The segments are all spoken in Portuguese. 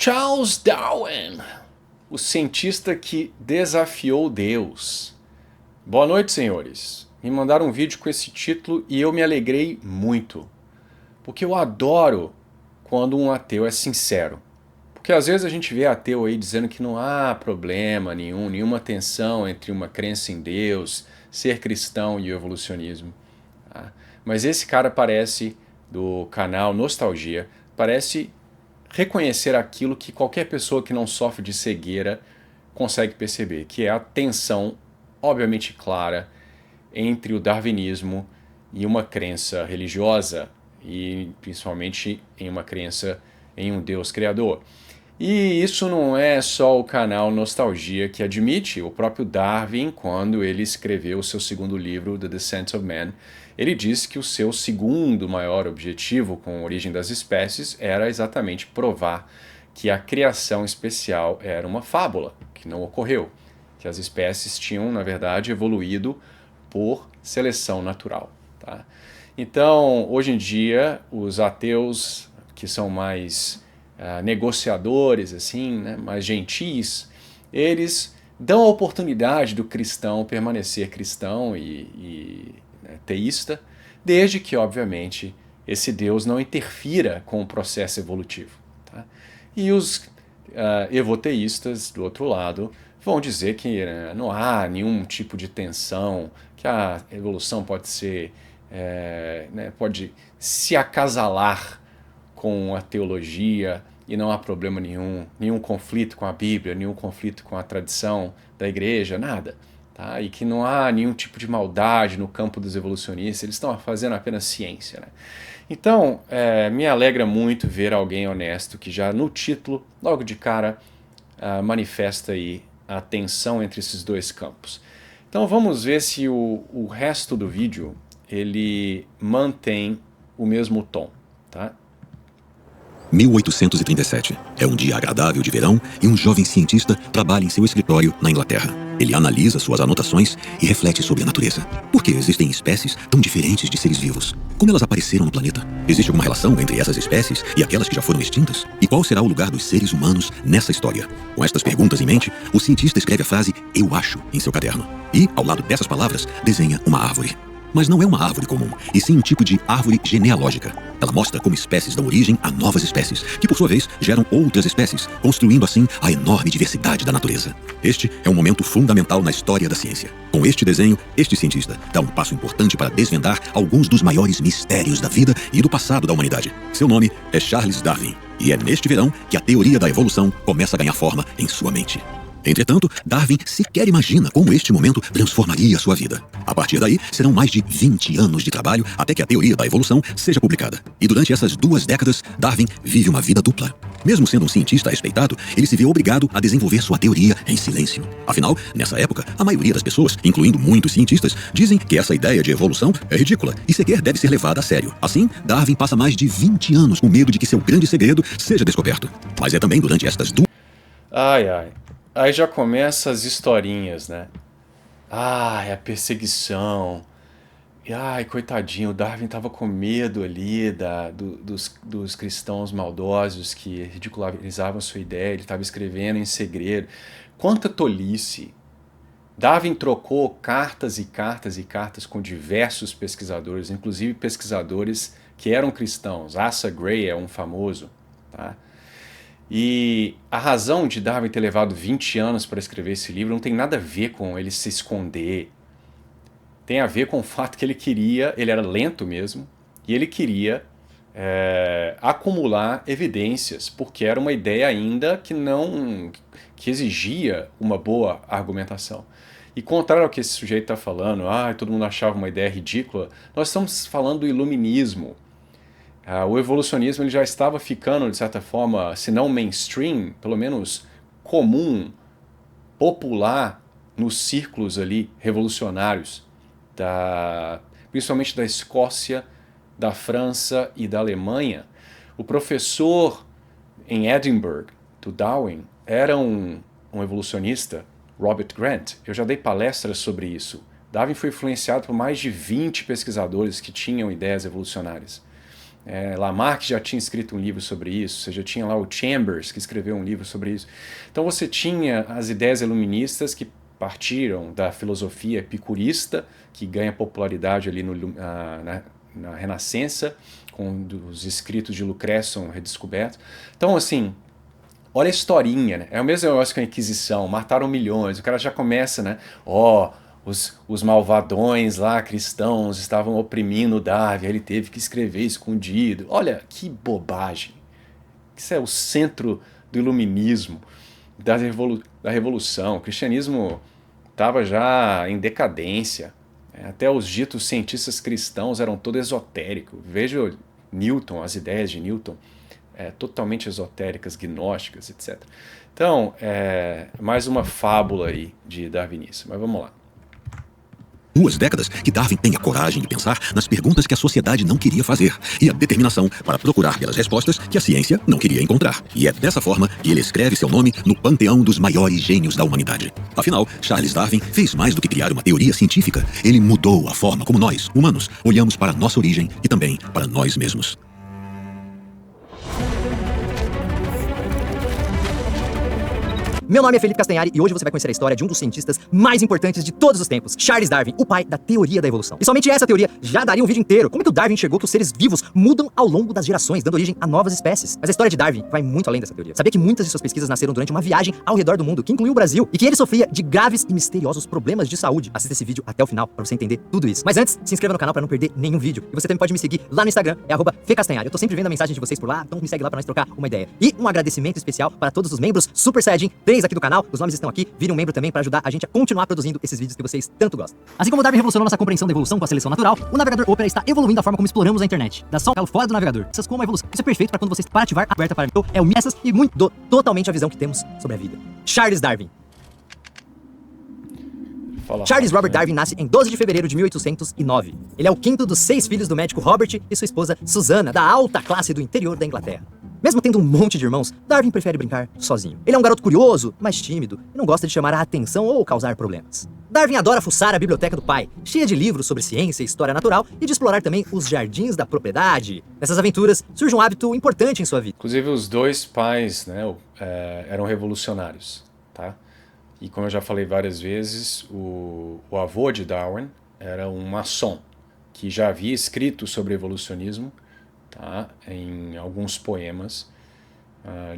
Charles Darwin, o cientista que desafiou Deus. Boa noite, senhores. Me mandaram um vídeo com esse título e eu me alegrei muito. Porque eu adoro quando um ateu é sincero. Porque às vezes a gente vê ateu aí dizendo que não há problema nenhum, nenhuma tensão entre uma crença em Deus, ser cristão e o evolucionismo. Tá? Mas esse cara parece, do canal Nostalgia, parece reconhecer aquilo que qualquer pessoa que não sofre de cegueira consegue perceber, que é a tensão, obviamente clara, entre o darwinismo e uma crença religiosa, e principalmente em uma crença em um Deus criador. E isso não é só o canal Nostalgia que admite. O próprio Darwin, quando ele escreveu o seu segundo livro, The Descent of Man, ele disse que o seu segundo maior objetivo com a origem das espécies era exatamente provar que a criação especial era uma fábula, que não ocorreu, que as espécies tinham, na verdade, evoluído por seleção natural. Tá? Então, hoje em dia, os ateus que são mais negociadores, assim, né, mais gentis, eles dão a oportunidade do cristão permanecer cristão e teísta, desde que, obviamente, esse Deus não interfira com o processo evolutivo. Tá? E os evoteístas, do outro lado, vão dizer que não há nenhum tipo de tensão, que a evolução pode ser, pode se acasalar com a teologia e não há problema nenhum conflito com a Bíblia, nenhum conflito com a tradição da igreja, nada. Tá? E que não há nenhum tipo de maldade no campo dos evolucionistas, eles estão fazendo apenas ciência. Né? Então, me alegra muito ver alguém honesto que já no título, logo de cara, manifesta aí a tensão entre esses dois campos. Então vamos ver se o resto do vídeo ele mantém o mesmo tom. Tá? 1837. É um dia agradável de verão e um jovem cientista trabalha em seu escritório na Inglaterra. Ele analisa suas anotações e reflete sobre a natureza. Por que existem espécies tão diferentes de seres vivos? Como elas apareceram no planeta? Existe alguma relação entre essas espécies e aquelas que já foram extintas? E qual será o lugar dos seres humanos nessa história? Com estas perguntas em mente, o cientista escreve a frase "eu acho" em seu caderno. E, ao lado dessas palavras, desenha uma árvore. Mas não é uma árvore comum, e sim um tipo de árvore genealógica. Ela mostra como espécies dão origem a novas espécies, que por sua vez geram outras espécies, construindo assim a enorme diversidade da natureza. Este é um momento fundamental na história da ciência. Com este desenho, este cientista dá um passo importante para desvendar alguns dos maiores mistérios da vida e do passado da humanidade. Seu nome é Charles Darwin, e é neste verão que a teoria da evolução começa a ganhar forma em sua mente. Entretanto, Darwin sequer imagina como este momento transformaria sua vida. A partir daí, serão mais de 20 anos de trabalho até que a teoria da evolução seja publicada. E durante essas 2 décadas, Darwin vive uma vida dupla. Mesmo sendo um cientista respeitado, ele se vê obrigado a desenvolver sua teoria em silêncio. Afinal, nessa época, a maioria das pessoas, incluindo muitos cientistas, dizem que essa ideia de evolução é ridícula e sequer deve ser levada a sério. Assim, Darwin passa mais de 20 anos com medo de que seu grande segredo seja descoberto. Mas é também durante estas duas... Aí já começa as historinhas, né? A perseguição. E, coitadinho, o Darwin estava com medo ali dos cristãos maldosos que ridicularizavam sua ideia, ele estava escrevendo em segredo. Quanta tolice! Darwin trocou cartas e cartas e cartas com diversos pesquisadores, inclusive pesquisadores que eram cristãos. Asa Gray é um famoso, tá? E a razão de Darwin ter levado 20 anos para escrever esse livro não tem nada a ver com ele se esconder. Tem a ver com o fato que ele era lento mesmo, e ele queria acumular evidências, porque era uma ideia ainda que exigia uma boa argumentação. E contrário ao que esse sujeito está falando, todo mundo achava uma ideia ridícula, nós estamos falando do iluminismo. O evolucionismo ele já estava ficando, de certa forma, se não mainstream, pelo menos comum, popular, nos círculos ali revolucionários, principalmente da Escócia, da França e da Alemanha. O professor em Edinburgh, do Darwin, era um evolucionista, Robert Grant. Eu já dei palestras sobre isso. Darwin foi influenciado por mais de 20 pesquisadores que tinham ideias evolucionárias. Lamarck já tinha escrito um livro sobre isso, você já tinha lá o Chambers, que escreveu um livro sobre isso. Então você tinha as ideias iluministas que partiram da filosofia epicurista, que ganha popularidade ali na Renascença, com os escritos de Lucrécio redescobertos. Então, assim, olha a historinha, né? É o mesmo negócio com a Inquisição, mataram milhões, o cara já começa, né? Os malvadões lá, cristãos, estavam oprimindo Darwin, ele teve que escrever escondido. Olha, que bobagem. Isso é o centro do iluminismo, da revolução. O cristianismo estava já em decadência. Até os ditos cientistas cristãos eram todo esotéricos. Veja Newton, as ideias de Newton, totalmente esotéricas, gnósticas, etc. Então, mais uma fábula aí de darwinismo. Mas vamos lá. 2 décadas que Darwin tem a coragem de pensar nas perguntas que a sociedade não queria fazer e a determinação para procurar pelas respostas que a ciência não queria encontrar. E é dessa forma que ele escreve seu nome no panteão dos maiores gênios da humanidade. Afinal, Charles Darwin fez mais do que criar uma teoria científica. Ele mudou a forma como nós, humanos, olhamos para a nossa origem e também para nós mesmos. Meu nome é Felipe Castanhari e hoje você vai conhecer a história de um dos cientistas mais importantes de todos os tempos, Charles Darwin, o pai da teoria da evolução. E somente essa teoria já daria um vídeo inteiro. Como é que o Darwin enxergou que os seres vivos mudam ao longo das gerações, dando origem a novas espécies? Mas a história de Darwin vai muito além dessa teoria. Sabia que muitas de suas pesquisas nasceram durante uma viagem ao redor do mundo, que incluiu o Brasil, e que ele sofria de graves e misteriosos problemas de saúde? Assista esse vídeo até o final pra você entender tudo isso. Mas antes, se inscreva no canal pra não perder nenhum vídeo. E você também pode me seguir lá no Instagram, @fcastanhari. Eu tô sempre vendo a mensagem de vocês por lá, então me segue lá pra nós trocar uma ideia. E um agradecimento especial para todos os membros Super Saiyajin 3 aqui do canal. Os nomes estão aqui, vire um membro também para ajudar a gente a continuar produzindo esses vídeos que vocês tanto gostam. Assim como o Darwin revolucionou nossa compreensão da evolução com a seleção natural, o navegador Opera está evoluindo a forma como exploramos a internet. Dá só fora do navegador. Essas como a evolução. Isso é perfeito para quando você para ativar a aberta para essas e muito totalmente a visão que temos sobre a vida. Charles Darwin. Charles Robert Darwin nasce em 12 de fevereiro de 1809. Ele é o quinto dos 6 filhos do médico Robert e sua esposa Susana, da alta classe do interior da Inglaterra. Mesmo tendo um monte de irmãos, Darwin prefere brincar sozinho. Ele é um garoto curioso, mas tímido, e não gosta de chamar a atenção ou causar problemas. Darwin adora fuçar a biblioteca do pai, cheia de livros sobre ciência e história natural, e de explorar também os jardins da propriedade. Nessas aventuras, surge um hábito importante em sua vida. Inclusive, os 2 pais, né, eram revolucionários, tá? E como eu já falei várias vezes, o avô de Darwin era um maçom, que já havia escrito sobre evolucionismo, tá, em alguns poemas,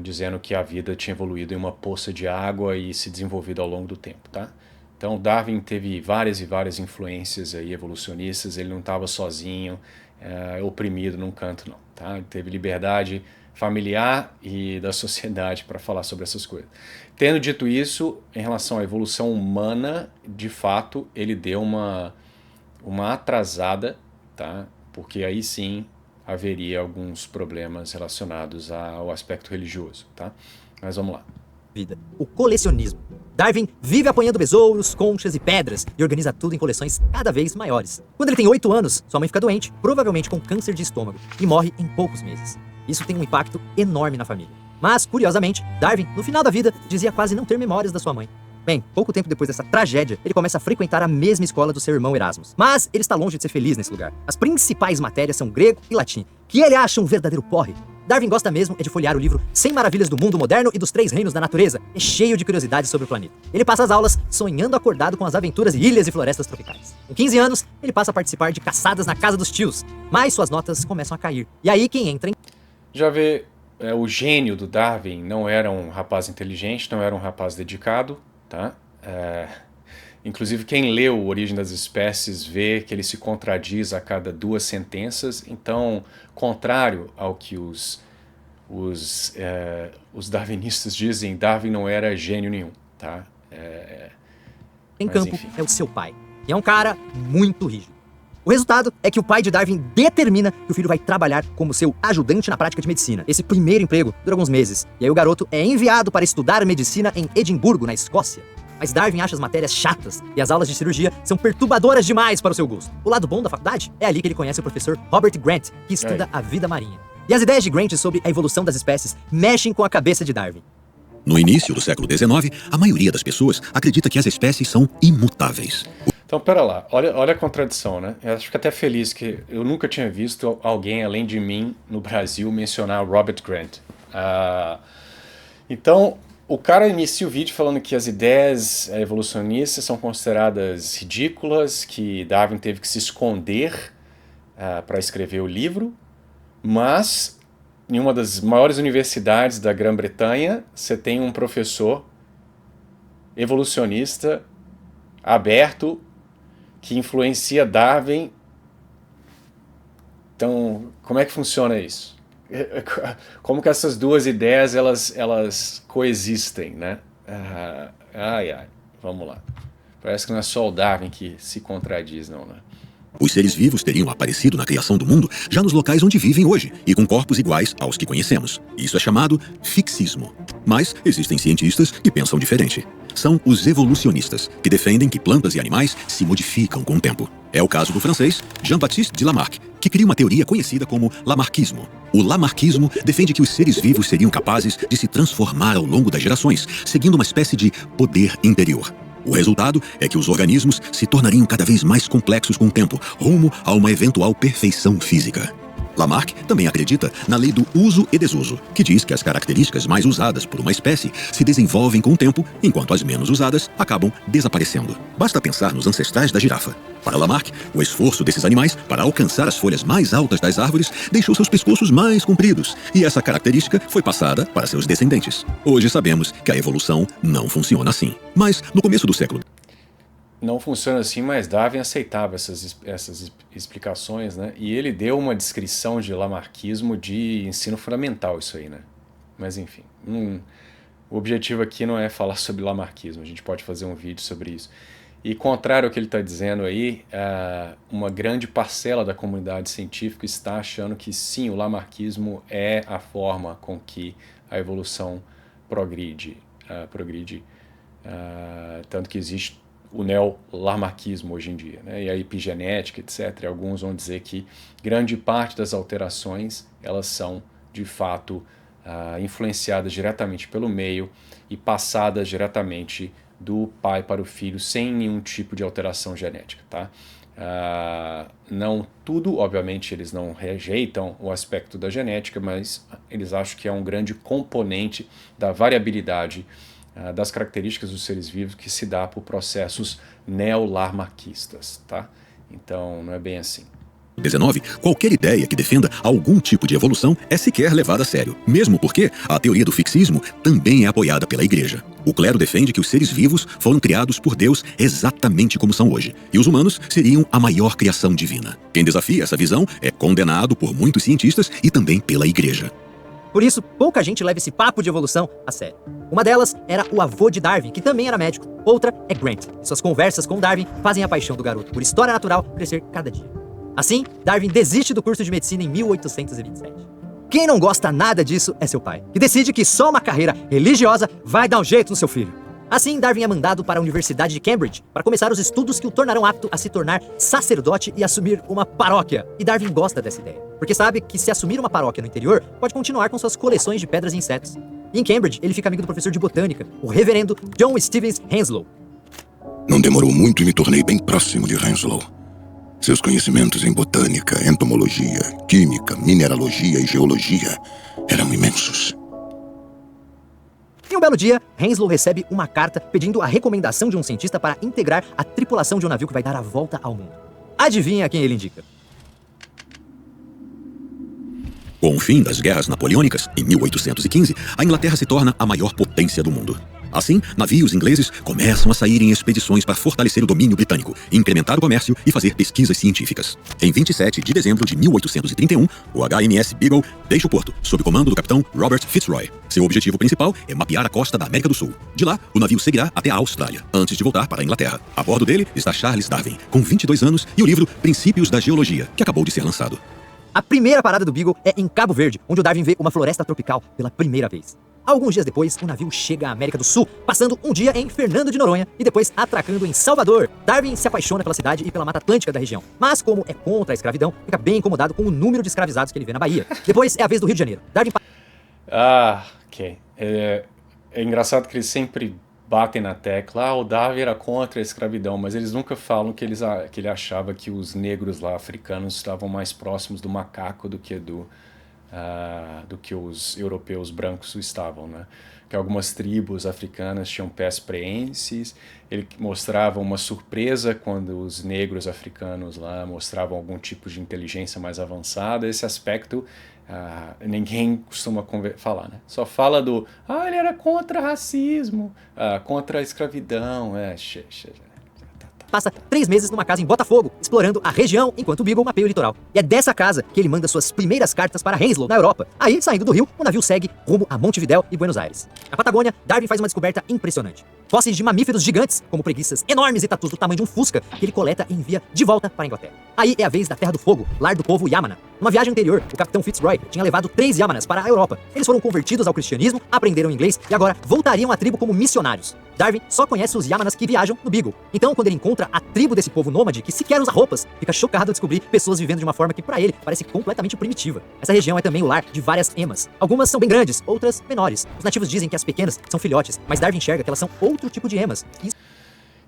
dizendo que a vida tinha evoluído em uma poça de água e se desenvolvido ao longo do tempo. Tá? Então Darwin teve várias e várias influências aí evolucionistas, ele não estava sozinho, oprimido num canto não. Tá? Ele teve liberdade familiar e da sociedade para falar sobre essas coisas. Tendo dito isso, em relação à evolução humana, de fato, ele deu uma atrasada, tá? Porque aí sim haveria alguns problemas relacionados ao aspecto religioso, tá? Mas vamos lá. O colecionismo. Darwin vive apanhando besouros, conchas e pedras e organiza tudo em coleções cada vez maiores. Quando ele tem 8 anos, sua mãe fica doente, provavelmente com câncer de estômago, e morre em poucos meses. Isso tem um impacto enorme na família. Mas, curiosamente, Darwin, no final da vida, dizia quase não ter memórias da sua mãe. Bem, pouco tempo depois dessa tragédia, ele começa a frequentar a mesma escola do seu irmão Erasmus. Mas ele está longe de ser feliz nesse lugar. As principais matérias são grego e latim, que ele acha um verdadeiro porre. Darwin gosta mesmo é de folhear o livro 100 Maravilhas do Mundo Moderno e dos 3 Reinos da Natureza. É cheio de curiosidades sobre o planeta. Ele passa as aulas sonhando acordado com as aventuras de ilhas e florestas tropicais. Com 15 anos, ele passa a participar de caçadas na casa dos tios. Mas suas notas começam a cair. E aí quem entra em... Já vê, o gênio do Darwin não era um rapaz inteligente, não era um rapaz dedicado, tá? Inclusive quem leu Origem das Espécies vê que ele se contradiz a cada 2 sentenças. Então, contrário ao que os darwinistas dizem, Darwin não era gênio nenhum, tá? Em campo é o seu pai, e é um cara muito rígido. O resultado é que o pai de Darwin determina que o filho vai trabalhar como seu ajudante na prática de medicina. Esse primeiro emprego dura alguns meses, e aí o garoto é enviado para estudar medicina em Edimburgo, na Escócia. Mas Darwin acha as matérias chatas e as aulas de cirurgia são perturbadoras demais para o seu gosto. O lado bom da faculdade é ali que ele conhece o professor Robert Grant, que estuda a vida marinha. E as ideias de Grant sobre a evolução das espécies mexem com a cabeça de Darwin. No início do século XIX, a maioria das pessoas acredita que as espécies são imutáveis. Então, pera lá, olha a contradição, né? Eu acho que até feliz que eu nunca tinha visto alguém além de mim no Brasil mencionar Robert Grant. Então, o cara inicia o vídeo falando que as ideias evolucionistas são consideradas ridículas, que Darwin teve que se esconder para escrever o livro, mas em uma das maiores universidades da Grã-Bretanha, você tem um professor evolucionista aberto que influencia Darwin. Então, como é que funciona isso? Como que essas duas ideias elas coexistem, né? Vamos lá. Parece que não é só o Darwin que se contradiz, não, né? Os seres vivos teriam aparecido na criação do mundo já nos locais onde vivem hoje e com corpos iguais aos que conhecemos. Isso é chamado fixismo. Mas existem cientistas que pensam diferente. São os evolucionistas, que defendem que plantas e animais se modificam com o tempo. É o caso do francês Jean-Baptiste de Lamarck, que cria uma teoria conhecida como Lamarckismo. O Lamarckismo defende que os seres vivos seriam capazes de se transformar ao longo das gerações, seguindo uma espécie de poder interior. O resultado é que os organismos se tornariam cada vez mais complexos com o tempo, rumo a uma eventual perfeição física. Lamarck também acredita na lei do uso e desuso, que diz que as características mais usadas por uma espécie se desenvolvem com o tempo, enquanto as menos usadas acabam desaparecendo. Basta pensar nos ancestrais da girafa. Para Lamarck, o esforço desses animais para alcançar as folhas mais altas das árvores deixou seus pescoços mais compridos, e essa característica foi passada para seus descendentes. Hoje sabemos que a evolução não funciona assim. Mas, no começo do século... Não funciona assim, mas Darwin aceitava essas explicações, né? E ele deu uma descrição de lamarquismo de ensino fundamental, isso aí, né? Mas enfim, o objetivo aqui não é falar sobre lamarquismo, a gente pode fazer um vídeo sobre isso. E contrário ao que ele está dizendo aí, uma grande parcela da comunidade científica está achando que sim, o lamarquismo é a forma com que a evolução progride, tanto que existe o neo-lamarquismo hoje em dia, né? E a epigenética, etc. E alguns vão dizer que grande parte das alterações elas são, de fato, influenciadas diretamente pelo meio e passadas diretamente do pai para o filho, sem nenhum tipo de alteração genética, tá? Não tudo, obviamente, eles não rejeitam o aspecto da genética, mas eles acham que é um grande componente da variabilidade das características dos seres vivos que se dá por processos neolamarquistas, tá? Então, não é bem assim. 19. Qualquer ideia que defenda algum tipo de evolução é sequer levada a sério, mesmo porque a teoria do fixismo também é apoiada pela Igreja. O clero defende que os seres vivos foram criados por Deus exatamente como são hoje, e os humanos seriam a maior criação divina. Quem desafia essa visão é condenado por muitos cientistas e também pela Igreja. Por isso, pouca gente leva esse papo de evolução a sério. Uma delas era o avô de Darwin, que também era médico. Outra é Grant, e suas conversas com Darwin fazem a paixão do garoto por história natural crescer cada dia. Assim, Darwin desiste do curso de medicina em 1827. Quem não gosta nada disso é seu pai, que decide que só uma carreira religiosa vai dar um jeito no seu filho. Assim, Darwin é mandado para a Universidade de Cambridge para começar os estudos que o tornarão apto a se tornar sacerdote e assumir uma paróquia. E Darwin gosta dessa ideia, porque sabe que se assumir uma paróquia no interior, pode continuar com suas coleções de pedras e insetos. E em Cambridge, ele fica amigo do professor de botânica, o reverendo John Stevens Henslow. Não demorou muito e me tornei bem próximo de Henslow. Seus conhecimentos em botânica, entomologia, química, mineralogia e geologia eram imensos. Em um belo dia, Henslow recebe uma carta pedindo a recomendação de um cientista para integrar a tripulação de um navio que vai dar a volta ao mundo. Adivinha quem ele indica? Com o fim das guerras napoleônicas, em 1815, a Inglaterra se torna a maior potência do mundo. Assim, navios ingleses começam a sair em expedições para fortalecer o domínio britânico, incrementar o comércio e fazer pesquisas científicas. Em 27 de dezembro de 1831, o HMS Beagle deixa o porto, sob comando do capitão Robert Fitzroy. Seu objetivo principal é mapear a costa da América do Sul. De lá, o navio seguirá até a Austrália, antes de voltar para a Inglaterra. A bordo dele está Charles Darwin, com 22 anos, e o livro Princípios da Geologia, que acabou de ser lançado. A primeira parada do Beagle é em Cabo Verde, onde o Darwin vê uma floresta tropical pela primeira vez. Alguns dias depois, o navio chega à América do Sul, passando um dia em Fernando de Noronha e depois atracando em Salvador. Darwin se apaixona pela cidade e pela Mata Atlântica da região, mas como é contra a escravidão, fica bem incomodado com o número de escravizados que ele vê na Bahia. Depois é a vez do Rio de Janeiro. Darwin ok. É engraçado que ele sempre batem na tecla, o Darwin era contra a escravidão, mas eles nunca falam que ele achava que os negros lá africanos estavam mais próximos do macaco do que os europeus brancos estavam, né? Que algumas tribos africanas tinham pés preenses. Ele mostrava uma surpresa quando os negros africanos lá mostravam algum tipo de inteligência mais avançada. Esse aspecto ninguém costuma falar, né? Só fala ele era contra racismo, contra a escravidão, Passa 3 meses numa casa em Botafogo, explorando a região enquanto o Beagle mapeia o litoral. E é dessa casa que ele manda suas primeiras cartas para Henslow, na Europa. Aí, saindo do rio, o navio segue rumo a Montevidéu e Buenos Aires. Na Patagônia, Darwin faz uma descoberta impressionante. Fósseis de mamíferos gigantes, como preguiças enormes e tatus do tamanho de um fusca, que ele coleta e envia de volta para a Inglaterra. Aí é a vez da Terra do Fogo, lar do povo Yamana. Numa viagem anterior, o capitão Fitzroy tinha levado 3 Yamanas para a Europa. Eles foram convertidos ao cristianismo, aprenderam inglês e agora voltariam à tribo como missionários. Darwin só conhece os Yamanas que viajam no Beagle. Então, quando ele encontra a tribo desse povo nômade, que sequer usa roupas, fica chocado ao descobrir pessoas vivendo de uma forma que, para ele, parece completamente primitiva. Essa região é também o lar de várias emas. Algumas são bem grandes, outras menores. Os nativos dizem que as pequenas são filhotes, mas Darwin enxerga que elas são outro tipo de emas.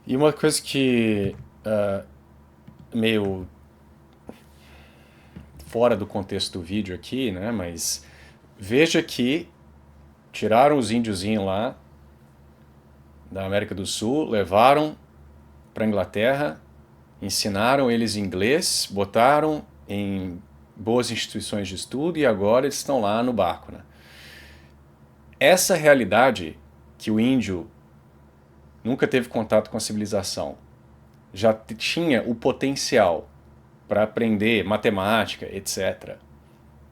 E uma coisa que meio fora do contexto do vídeo aqui, né? Mas veja que tiraram os índiozinhos lá da América do Sul, levaram para a Inglaterra, ensinaram eles inglês, botaram em boas instituições de estudo e agora eles estão lá no barco, né? Essa realidade que o índio nunca teve contato com a civilização, já tinha o potencial para aprender matemática, etc.,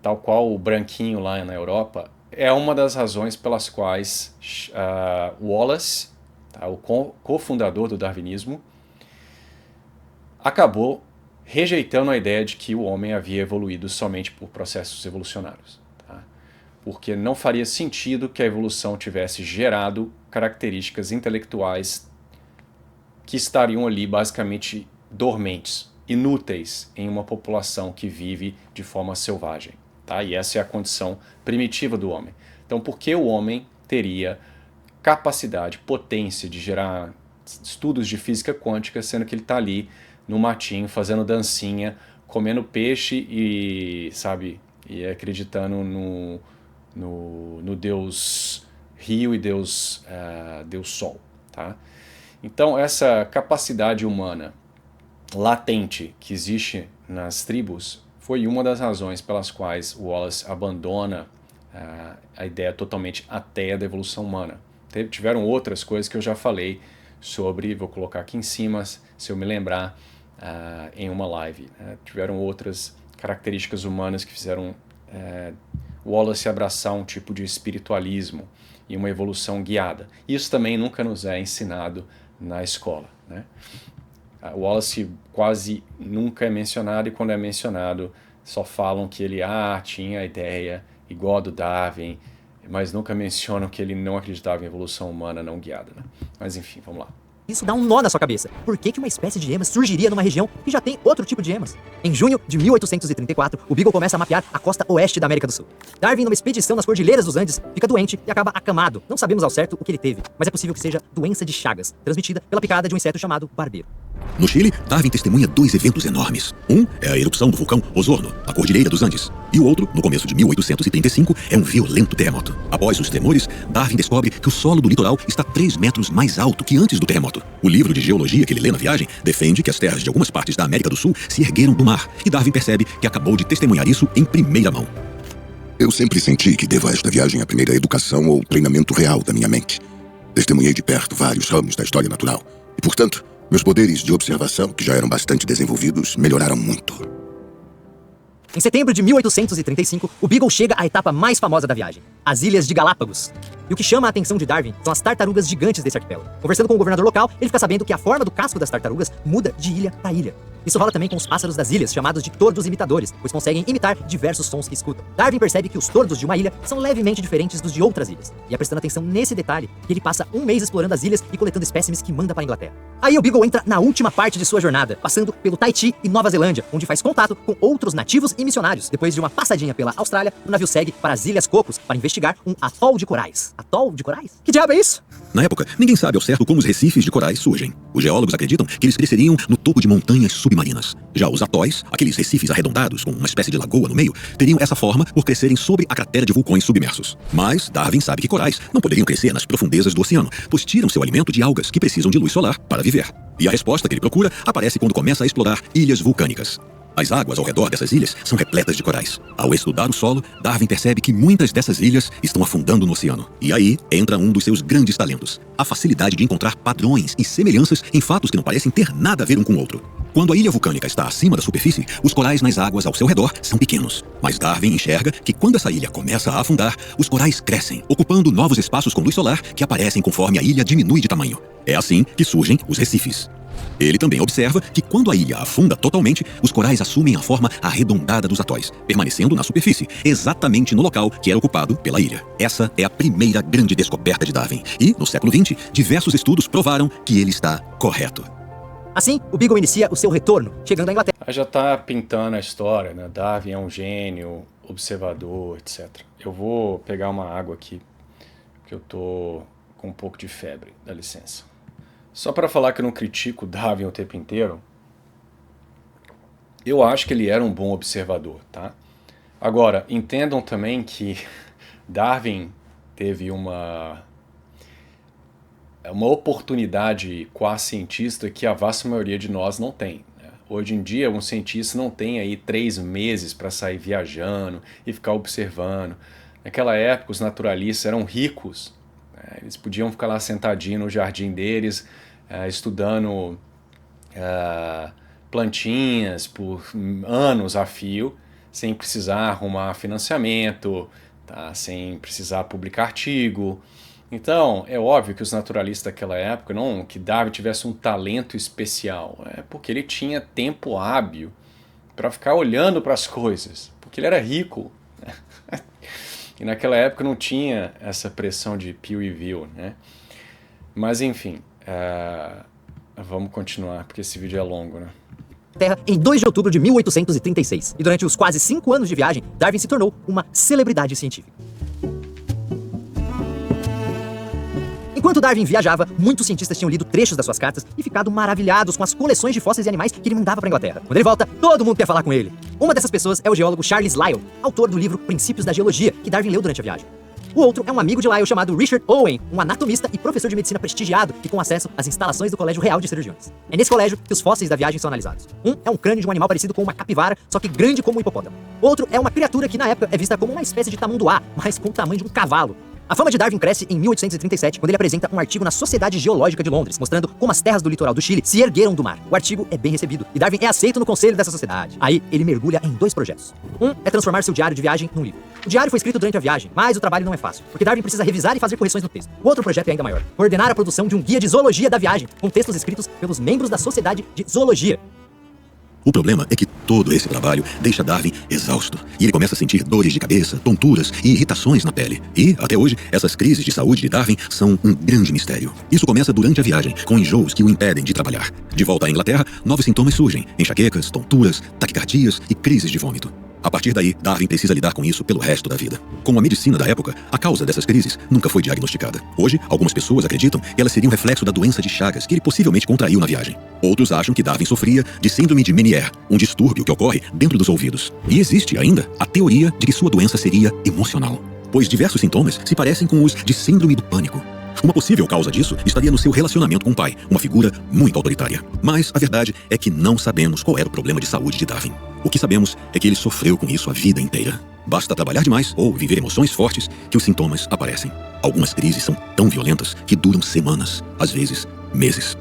tal qual o branquinho lá na Europa, é uma das razões pelas quais Wallace, o cofundador do darwinismo, acabou rejeitando a ideia de que o homem havia evoluído somente por processos evolucionários. Porque não faria sentido que a evolução tivesse gerado características intelectuais que estariam ali basicamente dormentes, inúteis em uma população que vive de forma selvagem. E essa é a condição primitiva do homem. Então, por que o homem teria capacidade, potência de gerar estudos de física quântica, sendo que ele está ali no matinho, fazendo dancinha, comendo peixe e acreditando no Deus Rio e Deus Sol. Tá? Então, essa capacidade humana latente que existe nas tribos foi uma das razões pelas quais Wallace abandona a ideia totalmente ateia da evolução humana. Tiveram outras coisas que eu já falei sobre, vou colocar aqui em cima, se eu me lembrar, em uma live. Tiveram outras características humanas que fizeram Wallace abraçar um tipo de espiritualismo e uma evolução guiada. Isso também nunca nos é ensinado na escola, né? Wallace quase nunca é mencionado, e quando é mencionado só falam que ele tinha a ideia igual a do Darwin, mas nunca mencionam que ele não acreditava em evolução humana não guiada, né? Mas enfim, vamos lá. Isso dá um nó na sua cabeça. Por que uma espécie de emas surgiria numa região que já tem outro tipo de emas? Em junho de 1834, o Beagle começa a mapear a costa oeste da América do Sul. Darwin, numa expedição nas cordilheiras dos Andes, fica doente e acaba acamado. Não sabemos ao certo o que ele teve, mas é possível que seja doença de Chagas, transmitida pela picada de um inseto chamado barbeiro. No Chile, Darwin testemunha 2 eventos enormes. Um é a erupção do vulcão Osorno, na Cordilheira dos Andes. E o outro, no começo de 1835, é um violento terremoto. Após os tremores, Darwin descobre que o solo do litoral está 3 metros mais alto que antes do terremoto. O livro de geologia que ele lê na viagem defende que as terras de algumas partes da América do Sul se ergueram do mar. E Darwin percebe que acabou de testemunhar isso em primeira mão. Eu sempre senti que devo a esta viagem a primeira educação ou treinamento real da minha mente. Testemunhei de perto vários ramos da história natural. E, portanto, meus poderes de observação, que já eram bastante desenvolvidos, melhoraram muito. Em setembro de 1835, o Beagle chega à etapa mais famosa da viagem, as Ilhas de Galápagos. E o que chama a atenção de Darwin são as tartarugas gigantes desse arquipélago. Conversando com o governador local, ele fica sabendo que a forma do casco das tartarugas muda de ilha para ilha. Isso rola também com os pássaros das ilhas, chamados de tordos imitadores, pois conseguem imitar diversos sons que escutam. Darwin percebe que os tordos de uma ilha são levemente diferentes dos de outras ilhas. E é prestando atenção nesse detalhe que ele passa um mês explorando as ilhas e coletando espécimes que manda para a Inglaterra. Aí o Beagle entra na última parte de sua jornada, passando pelo Tahiti e Nova Zelândia, onde faz contato com outros nativos e missionários. Depois de uma passadinha pela Austrália, o navio segue para as Ilhas Cocos para investigar um atol de corais. Atol de corais? Que diabo é isso? Na época, ninguém sabe ao certo como os recifes de corais surgem. Os geólogos acreditam que eles cresceriam no topo de montanhas submarinas. Já os atóis, aqueles recifes arredondados com uma espécie de lagoa no meio, teriam essa forma por crescerem sobre a cratera de vulcões submersos. Mas Darwin sabe que corais não poderiam crescer nas profundezas do oceano, pois tiram seu alimento de algas que precisam de luz solar para viver. E a resposta que ele procura aparece quando começa a explorar ilhas vulcânicas. As águas ao redor dessas ilhas são repletas de corais. Ao estudar o solo, Darwin percebe que muitas dessas ilhas estão afundando no oceano. E aí entra um dos seus grandes talentos: a facilidade de encontrar padrões e semelhanças em fatos que não parecem ter nada a ver um com o outro. Quando a ilha vulcânica está acima da superfície, os corais nas águas ao seu redor são pequenos. Mas Darwin enxerga que quando essa ilha começa a afundar, os corais crescem, ocupando novos espaços com luz solar que aparecem conforme a ilha diminui de tamanho. É assim que surgem os recifes. Ele também observa que quando a ilha afunda totalmente, os corais assumem a forma arredondada dos atóis, permanecendo na superfície, exatamente no local que era ocupado pela ilha. Essa é a primeira grande descoberta de Darwin. E, no século XX, diversos estudos provaram que ele está correto. Assim, o Beagle inicia o seu retorno, chegando à Inglaterra. Já está pintando a história, né? Darwin é um gênio, observador, etc. Eu vou pegar uma água aqui, porque eu tô com um pouco de febre, dá licença. Só para falar que eu não critico Darwin o tempo inteiro, eu acho que ele era um bom observador, tá? Agora, entendam também que Darwin teve uma oportunidade quase cientista que a vasta maioria de nós não tem, né? Hoje em dia, um cientista não tem aí 3 meses para sair viajando e ficar observando. Naquela época, os naturalistas eram ricos, né? Eles podiam ficar lá sentadinhos no jardim deles, estudando plantinhas por anos a fio, sem precisar arrumar financiamento, tá? Sem precisar publicar artigo. Então, é óbvio que os naturalistas daquela época, não que Darwin tivesse um talento especial, porque ele tinha tempo hábil para ficar olhando para as coisas, porque ele era rico, né? E naquela época não tinha essa pressão de peer review, né? Mas enfim, vamos continuar, porque esse vídeo é longo, né? Terra em 2 de outubro de 1836. E durante os quase 5 anos de viagem, Darwin se tornou uma celebridade científica. Enquanto Darwin viajava, muitos cientistas tinham lido trechos das suas cartas e ficado maravilhados com as coleções de fósseis e animais que ele mandava para a Inglaterra. Quando ele volta, todo mundo quer falar com ele. Uma dessas pessoas é o geólogo Charles Lyell, autor do livro Princípios da Geologia, que Darwin leu durante a viagem. O outro é um amigo de Lyell chamado Richard Owen, um anatomista e professor de medicina prestigiado e com acesso às instalações do Colégio Real de Cirurgiões. É nesse colégio que os fósseis da viagem são analisados. Um é um crânio de um animal parecido com uma capivara, só que grande como um hipopótamo. Outro é uma criatura que na época é vista como uma espécie de tamanduá, mas com o tamanho de um cavalo. A fama de Darwin cresce em 1837, quando ele apresenta um artigo na Sociedade Geológica de Londres, mostrando como as terras do litoral do Chile se ergueram do mar. O artigo é bem recebido, e Darwin é aceito no conselho dessa sociedade. Aí, ele mergulha em 2 projetos. Um é transformar seu diário de viagem num livro. O diário foi escrito durante a viagem, mas o trabalho não é fácil, porque Darwin precisa revisar e fazer correções no texto. O outro projeto é ainda maior: coordenar a produção de um guia de zoologia da viagem, com textos escritos pelos membros da Sociedade de Zoologia. O problema é que todo esse trabalho deixa Darwin exausto, e ele começa a sentir dores de cabeça, tonturas e irritações na pele. E, até hoje, essas crises de saúde de Darwin são um grande mistério. Isso começa durante a viagem, com enjoos que o impedem de trabalhar. De volta à Inglaterra, novos sintomas surgem: enxaquecas, tonturas, taquicardias e crises de vômito. A partir daí, Darwin precisa lidar com isso pelo resto da vida. Com a medicina da época, a causa dessas crises nunca foi diagnosticada. Hoje, algumas pessoas acreditam que elas seriam reflexo da doença de Chagas, que ele possivelmente contraiu na viagem. Outros acham que Darwin sofria de síndrome de Meniere, um distúrbio que ocorre dentro dos ouvidos. E existe ainda a teoria de que sua doença seria emocional, pois diversos sintomas se parecem com os de síndrome do pânico. Uma possível causa disso estaria no seu relacionamento com o pai, uma figura muito autoritária. Mas a verdade é que não sabemos qual era o problema de saúde de Darwin. O que sabemos é que ele sofreu com isso a vida inteira. Basta trabalhar demais ou viver emoções fortes que os sintomas aparecem. Algumas crises são tão violentas que duram semanas, às vezes meses.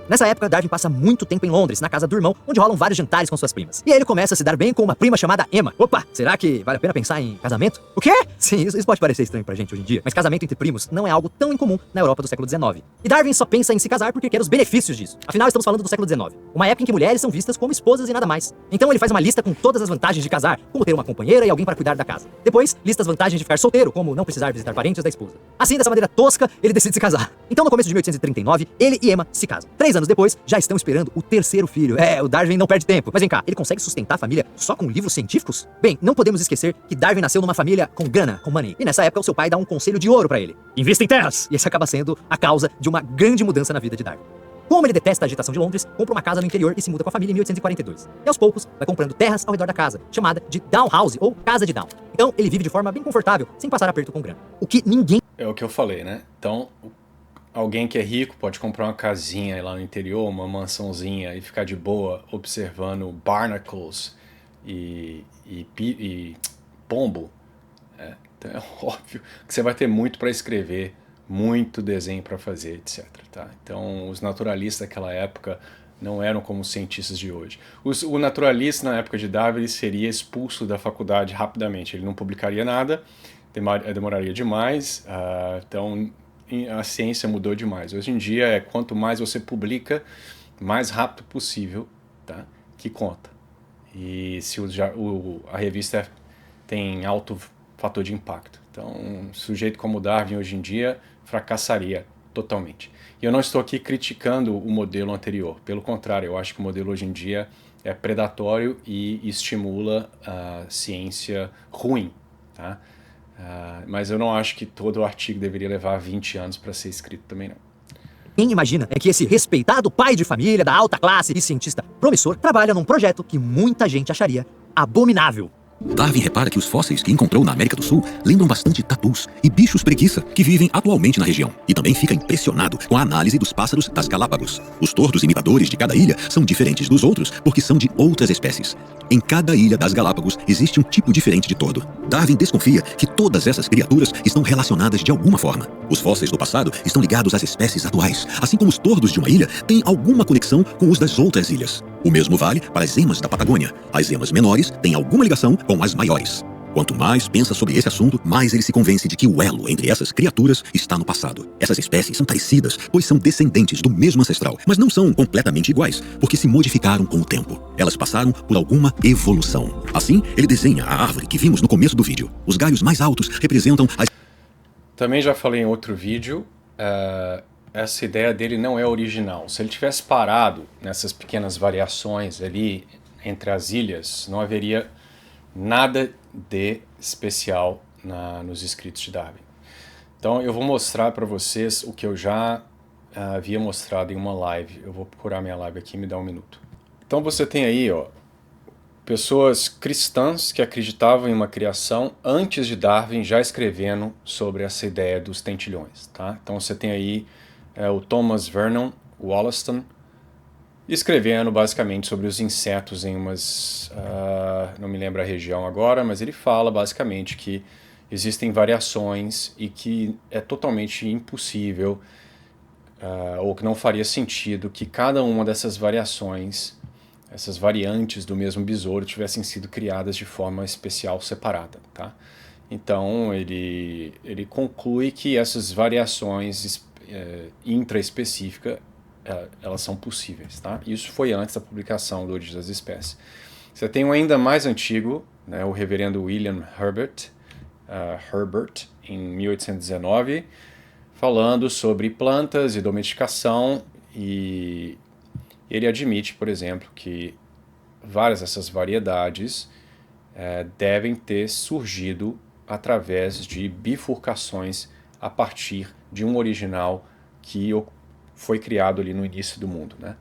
Nessa época, Darwin passa muito tempo em Londres, na casa do irmão, onde rolam vários jantares com suas primas. E aí ele começa a se dar bem com uma prima chamada Emma. Opa, será que vale a pena pensar em casamento? O quê? Sim, isso pode parecer estranho pra gente hoje em dia, mas casamento entre primos não é algo tão incomum na Europa do século XIX. E Darwin só pensa em se casar porque quer os benefícios disso. Afinal, estamos falando do século XIX, uma época em que mulheres são vistas como esposas e nada mais. Então ele faz uma lista com todas as vantagens de casar, como ter uma companheira e alguém para cuidar da casa. Depois, lista as vantagens de ficar solteiro, como não precisar visitar parentes da esposa. Assim, dessa maneira tosca, ele decide se casar. Então, no começo de 1839, ele e Emma se casam. 3 anos anos depois, já estão esperando o terceiro filho. O Darwin não perde tempo. Mas vem cá, ele consegue sustentar a família só com livros científicos? Bem, não podemos esquecer que Darwin nasceu numa família com grana, com money. E nessa época o seu pai dá um conselho de ouro pra ele: invista em terras! E esse acaba sendo a causa de uma grande mudança na vida de Darwin. Como ele detesta a agitação de Londres, compra uma casa no interior e se muda com a família em 1842. E aos poucos, vai comprando terras ao redor da casa, chamada de Down House, ou Casa de Down. Então, ele vive de forma bem confortável, sem passar aperto com grana. O que ninguém... É o que eu falei, né? Então, alguém que é rico pode comprar uma casinha lá no interior, uma mansãozinha, e ficar de boa observando barnacles e pombo. Então é óbvio que você vai ter muito para escrever, muito desenho para fazer, etc. Tá? Então, os naturalistas daquela época não eram como os cientistas de hoje. O naturalista, na época de Darwin, seria expulso da faculdade rapidamente. Ele não publicaria nada, demoraria demais, então a ciência mudou demais. Hoje em dia, quanto mais você publica, mais rápido possível, tá? Que conta. E se a revista tem alto fator de impacto. Então, um sujeito como Darwin hoje em dia fracassaria totalmente. E eu não estou aqui criticando o modelo anterior. Pelo contrário, eu acho que o modelo hoje em dia é predatório e estimula a ciência ruim. Tá? Mas eu não acho que todo o artigo deveria levar 20 anos para ser escrito também não. Quem imagina é que esse respeitado pai de família da alta classe e cientista promissor trabalha num projeto que muita gente acharia abominável. Darwin repara que os fósseis que encontrou na América do Sul lembram bastante tatus e bichos preguiça que vivem atualmente na região. E também fica impressionado com a análise dos pássaros das Galápagos. Os tordos imitadores de cada ilha são diferentes dos outros porque são de outras espécies. Em cada ilha das Galápagos existe um tipo diferente de tordo. Darwin desconfia que todas essas criaturas estão relacionadas de alguma forma. Os fósseis do passado estão ligados às espécies atuais, assim como os tordos de uma ilha têm alguma conexão com os das outras ilhas. O mesmo vale para as emas da Patagônia. As emas menores têm alguma ligação com as maiores. Quanto mais pensa sobre esse assunto, mais ele se convence de que o elo entre essas criaturas está no passado. Essas espécies são parecidas, pois são descendentes do mesmo ancestral, mas não são completamente iguais, porque se modificaram com o tempo. Elas passaram por alguma evolução. Assim, ele desenha a árvore que vimos no começo do vídeo. Os galhos mais altos representam as... Também já falei em outro vídeo, essa ideia dele não é original. Se ele tivesse parado nessas pequenas variações ali entre as ilhas, não haveria nada de especial nos escritos de Darwin. Então eu vou mostrar para vocês o que eu já havia mostrado em uma live. Eu vou procurar minha live aqui, me dá um minuto. Então você tem aí, pessoas cristãs que acreditavam em uma criação antes de Darwin já escrevendo sobre essa ideia dos tentilhões. Tá? Então você tem aí o Thomas Vernon Wollaston, escrevendo basicamente sobre os insetos em umas... não me lembro a região agora, mas ele fala basicamente que existem variações e que é totalmente impossível ou que não faria sentido que cada uma dessas variações, essas variantes do mesmo besouro, tivessem sido criadas de forma especial separada. Tá? Então ele conclui que essas variações intraespecíficas elas são possíveis, tá? Isso foi antes da publicação do Origem das Espécies. Você tem um ainda mais antigo, né, o reverendo William Herbert, em 1819, falando sobre plantas e domesticação, e ele admite, por exemplo, que várias dessas variedades devem ter surgido através de bifurcações a partir de um original que foi criado ali no início do mundo, né?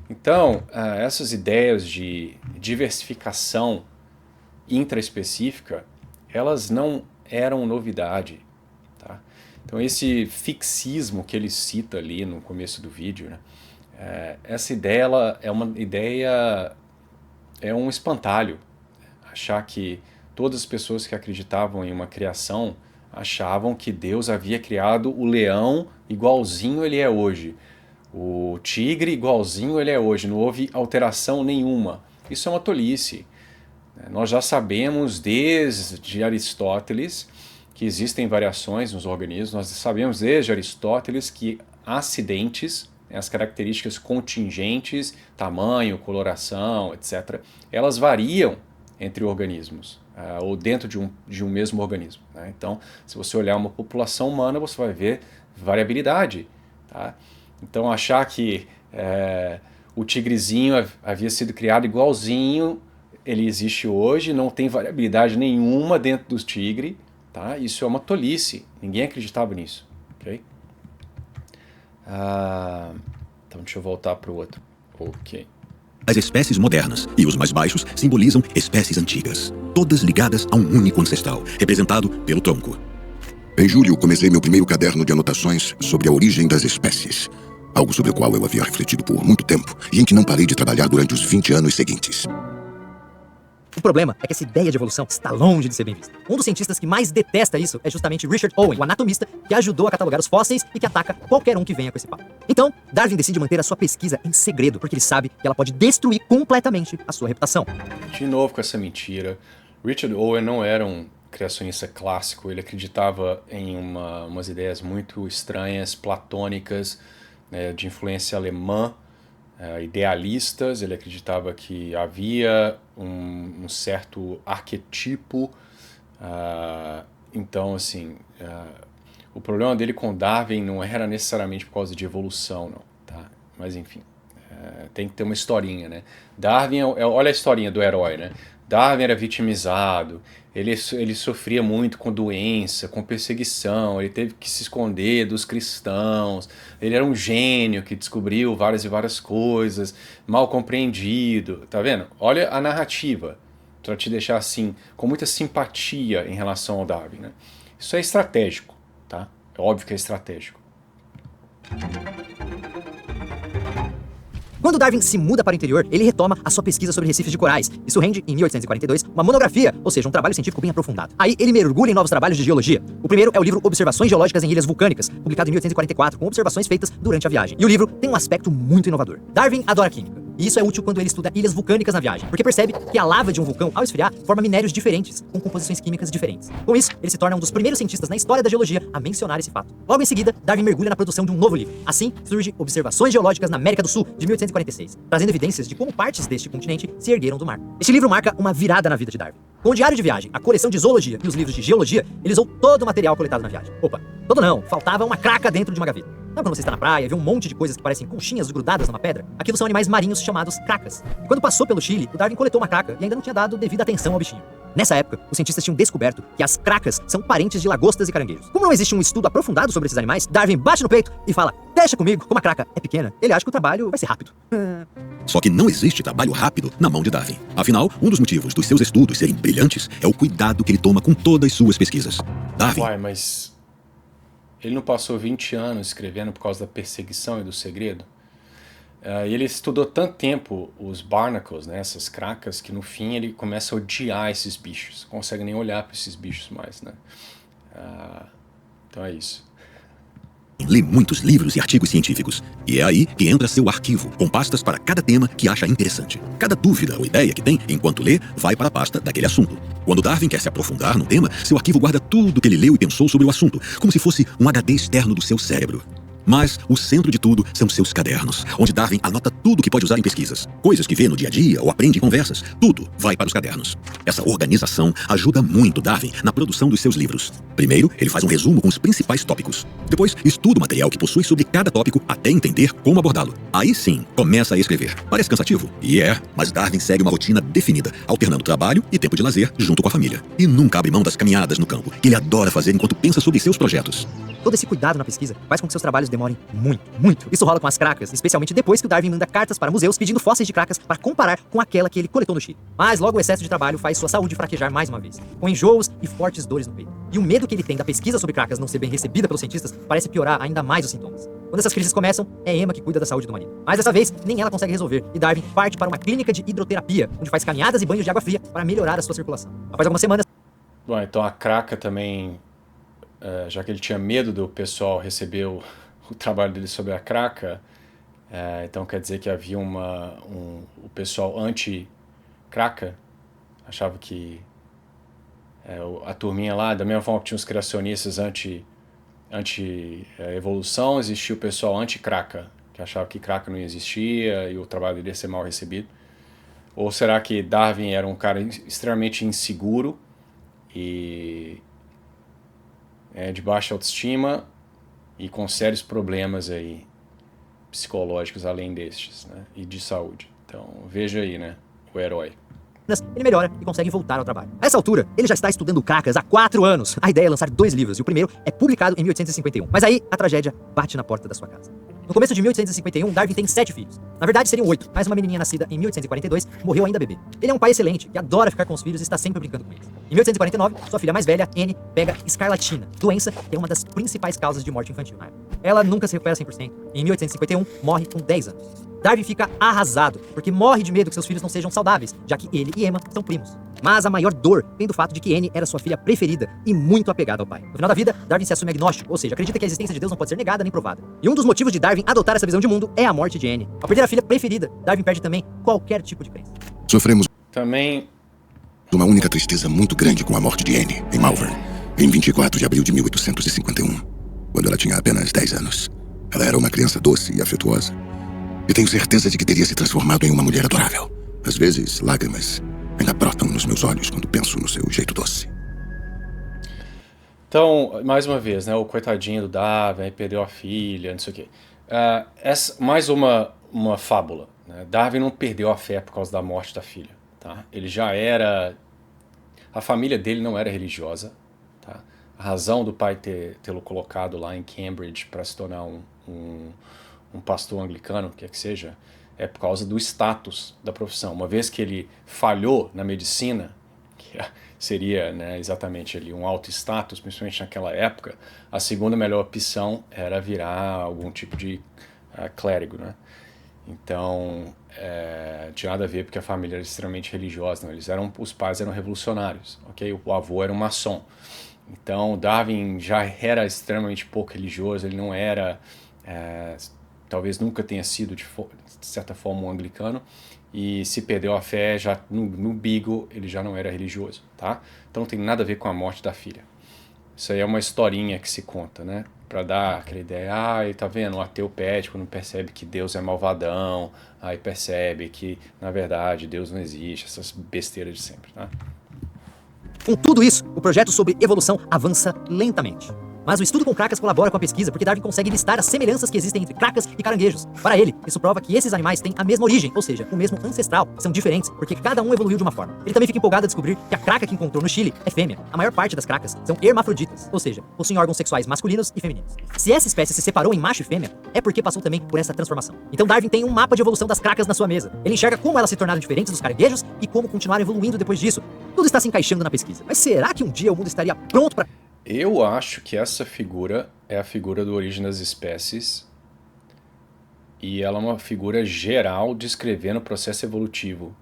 Então, essas ideias de diversificação intraespecífica, elas não eram novidade, tá? Então, esse fixismo que ele cita ali no começo do vídeo, né? Essa ideia é um espantalho. Achar que todas as pessoas que acreditavam em uma criação achavam que Deus havia criado o leão igualzinho ele é hoje, o tigre igualzinho ele é hoje, não houve alteração nenhuma. Isso é uma tolice. Nós já sabemos desde Aristóteles que existem variações nos organismos, nós sabemos desde Aristóteles que acidentes, as características contingentes, tamanho, coloração, etc., elas variam entre organismos, ou dentro de um mesmo organismo. Né? Então, se você olhar uma população humana, você vai ver variabilidade. Tá? Então, achar que O tigrezinho havia sido criado igualzinho, ele existe hoje, não tem variabilidade nenhuma dentro do tigre, tá? Isso é uma tolice, ninguém acreditava nisso, ok? Então deixa eu voltar para o outro. Ok. As espécies modernas e os mais baixos simbolizam espécies antigas, todas ligadas a um único ancestral, representado pelo tronco. Em julho, comecei meu primeiro caderno de anotações sobre a origem das espécies. Algo sobre o qual eu havia refletido por muito tempo e em que não parei de trabalhar durante os 20 anos seguintes. O problema é que essa ideia de evolução está longe de ser bem vista. Um dos cientistas que mais detesta isso é justamente Richard Owen, o anatomista que ajudou a catalogar os fósseis e que ataca qualquer um que venha com esse papo. Então, Darwin decide manter a sua pesquisa em segredo, porque ele sabe que ela pode destruir completamente a sua reputação. De novo com essa mentira. Richard Owen não era um criacionista clássico, ele acreditava em umas ideias muito estranhas, platônicas, né, de influência alemã, idealistas. Ele acreditava que havia um certo arquetipo. Então, assim, o problema dele com Darwin não era necessariamente por causa de evolução, não, tá? Mas, enfim, tem que ter uma historinha, né? Darwin, olha a historinha do herói, né? Darwin era vitimizado, ele sofria muito com doença, com perseguição, ele teve que se esconder dos cristãos, ele era um gênio que descobriu várias e várias coisas, mal compreendido, tá vendo? Olha a narrativa, para te deixar assim, com muita simpatia em relação ao Darwin, né? Isso é estratégico, tá? É óbvio que é estratégico. Quando Darwin se muda para o interior, ele retoma a sua pesquisa sobre recifes de corais. Isso rende, em 1842, uma monografia, ou seja, um trabalho científico bem aprofundado. Aí ele mergulha em novos trabalhos de geologia. O primeiro é o livro Observações Geológicas em Ilhas Vulcânicas, publicado em 1844, com observações feitas durante a viagem. E o livro tem um aspecto muito inovador. Darwin adora química. E isso é útil quando ele estuda ilhas vulcânicas na viagem, porque percebe que a lava de um vulcão, ao esfriar, forma minérios diferentes, com composições químicas diferentes. Com isso, ele se torna um dos primeiros cientistas na história da geologia a mencionar esse fato. Logo em seguida, Darwin mergulha na produção de um novo livro. Assim, surge Observações Geológicas na América do Sul, de 1846, trazendo evidências de como partes deste continente se ergueram do mar. Este livro marca uma virada na vida de Darwin. Com o diário de viagem, a coleção de zoologia e os livros de geologia, ele usou todo o material coletado na viagem. Opa, todo não, faltava uma craca dentro de uma gaveta. Sabe quando você está na praia e vê um monte de coisas que parecem conchinhas grudadas numa pedra? Aquilo são animais marinhos chamados cracas. E quando passou pelo Chile, o Darwin coletou uma craca e ainda não tinha dado devida atenção ao bichinho. Nessa época, os cientistas tinham descoberto que as cracas são parentes de lagostas e caranguejos. Como não existe um estudo aprofundado sobre esses animais, Darwin bate no peito e fala: deixa comigo, como a craca é pequena, ele acha que o trabalho vai ser rápido. Só que não existe trabalho rápido na mão de Darwin. Afinal, um dos motivos dos seus estudos serem brilhantes é o cuidado que ele toma com todas as suas pesquisas. Darwin... Uai, mas ele não passou 20 anos escrevendo por causa da perseguição e do segredo? E ele estudou tanto tempo os barnacles, né, essas cracas, que no fim ele começa a odiar esses bichos. Não consegue nem olhar para esses bichos mais, né? Então é isso. lê muitos livros e artigos científicos. E é aí que entra seu arquivo, com pastas para cada tema que acha interessante. Cada dúvida ou ideia que tem, enquanto lê, vai para a pasta daquele assunto. Quando Darwin quer se aprofundar no tema, seu arquivo guarda tudo que ele leu e pensou sobre o assunto, como se fosse um HD externo do seu cérebro. Mas o centro de tudo são seus cadernos, onde Darwin anota tudo que pode usar em pesquisas. Coisas que vê no dia a dia ou aprende em conversas, tudo vai para os cadernos. Essa organização ajuda muito Darwin na produção dos seus livros. Primeiro, ele faz um resumo com os principais tópicos. Depois, estuda o material que possui sobre cada tópico até entender como abordá-lo. Aí sim, começa a escrever. Parece cansativo? E é, mas Darwin segue uma rotina definida, alternando trabalho e tempo de lazer junto com a família. E nunca abre mão das caminhadas no campo, que ele adora fazer enquanto pensa sobre seus projetos. Todo esse cuidado na pesquisa faz com que seus trabalhos demorem muito. Isso rola com as cracas, especialmente depois que o Darwin manda cartas para museus pedindo fósseis de cracas para comparar com aquela que ele coletou no Chile. Mas logo o excesso de trabalho faz sua saúde fraquejar mais uma vez, com enjoos e fortes dores no peito. E o medo que ele tem da pesquisa sobre cracas não ser bem recebida pelos cientistas parece piorar ainda mais os sintomas. Quando essas crises começam, é Emma que cuida da saúde do marido. Mas dessa vez, nem ela consegue resolver, e Darwin parte para uma clínica de hidroterapia, onde faz caminhadas e banhos de água fria para melhorar a sua circulação. Após algumas semanas... Bom, então a craca também... já que ele tinha medo do pessoal receber o trabalho dele sobre a craca, então quer dizer que havia o pessoal anti-craca, achava que a turminha lá, da mesma forma que tinha os criacionistas anti-evolução, existia o pessoal anti-craca, que achava que craca não existia e o trabalho dele ia ser mal recebido. Ou será que Darwin era um cara extremamente inseguro e... de baixa autoestima e com sérios problemas aí psicológicos além destes, né? E de saúde. Então, veja aí, né? O herói. Ele melhora e consegue voltar ao trabalho. A essa altura, ele já está estudando Cracas há 4 anos. A ideia é lançar 2 livros, e o primeiro é publicado em 1851. Mas aí, a tragédia bate na porta da sua casa. No começo de 1851, Darwin tem 7 filhos. Na verdade, seriam 8, mas uma menininha nascida em 1842 morreu ainda bebê. Ele é um pai excelente, que adora ficar com os filhos e está sempre brincando com eles. Em 1849, sua filha mais velha, Anne, pega escarlatina, doença que é uma das principais causas de morte infantil na época. Ela nunca se recupera 100%, e em 1851, morre com 10 anos. Darwin fica arrasado, porque morre de medo que seus filhos não sejam saudáveis, já que ele e Emma são primos. Mas a maior dor vem do fato de que Anne era sua filha preferida e muito apegada ao pai. No final da vida, Darwin se assume agnóstico, ou seja, acredita que a existência de Deus não pode ser negada nem provada. E um dos motivos de Darwin adotar essa visão de mundo é a morte de Anne. Ao perder a filha preferida, Darwin perde também qualquer tipo de crença. Sofremos Também, uma única tristeza muito grande com a morte de Anne, em Malvern, em 24 de abril de 1851, quando ela tinha apenas 10 anos. Ela era uma criança doce e afetuosa. E tenho certeza de que teria se transformado em uma mulher adorável. Às vezes, lágrimas ainda brotam nos meus olhos quando penso no seu jeito doce. então, mais uma vez, né? O coitadinho do Darwin perdeu a filha, não sei o quê. Mais uma fábula, né? Darwin não perdeu a fé por causa da morte da filha, tá? Ele já era... A família dele não era religiosa, tá? A razão do pai tê-lo colocado lá em Cambridge para se tornar um pastor anglicano, o que é que seja, é por causa do status da profissão. Uma vez que ele falhou na medicina, que seria, né, exatamente ali um alto status, principalmente naquela época, a segunda melhor opção era virar algum tipo de clérigo, né? Então, tinha nada a ver porque a família era extremamente religiosa, não? Os pais eram revolucionários, ok? O avô era um maçom. Então, Darwin já era extremamente pouco religioso, ele não era... talvez nunca tenha sido, de certa forma, um anglicano, e se perdeu a fé, já no Beagle ele já não era religioso, tá? Então não tem nada a ver com a morte da filha. Isso aí é uma historinha que se conta, né? Pra dar aquela ideia, aí tá vendo, o ateu pético não percebe que Deus é malvadão, aí percebe que, na verdade, Deus não existe, essas besteiras de sempre, tá? Com tudo isso, o projeto sobre evolução avança lentamente. Mas o estudo com cracas colabora com a pesquisa porque Darwin consegue listar as semelhanças que existem entre cracas e caranguejos. Para ele, isso prova que esses animais têm a mesma origem, ou seja, o mesmo ancestral. São diferentes porque cada um evoluiu de uma forma. Ele também fica empolgado a descobrir que a craca que encontrou no Chile é fêmea. A maior parte das cracas são hermafroditas, ou seja, possuem órgãos sexuais masculinos e femininos. Se essa espécie se separou em macho e fêmea, é porque passou também por essa transformação. Então Darwin tem um mapa de evolução das cracas na sua mesa. Ele enxerga como elas se tornaram diferentes dos caranguejos e como continuar evoluindo depois disso. Tudo está se encaixando na pesquisa. Mas será que um dia o mundo estaria pronto para... Eu acho que essa figura é a figura do Origem das Espécies e ela é uma figura geral descrevendo o processo evolutivo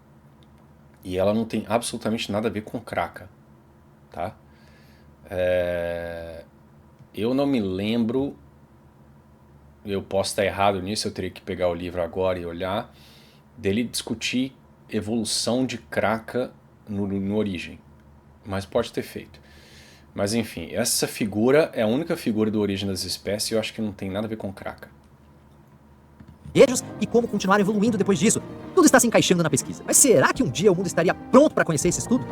e ela não tem absolutamente nada a ver com craca, tá? Eu não me lembro, eu posso estar errado nisso, eu teria que pegar o livro agora e olhar, dele discutir evolução de craca no Origem, mas pode ter feito. Mas enfim, essa figura é a única figura do Origem das Espécies e eu acho que não tem nada a ver com craca. E como continuar evoluindo depois disso. Tudo está se encaixando na pesquisa. Mas será que um dia o mundo estaria pronto para conhecer esse estudo?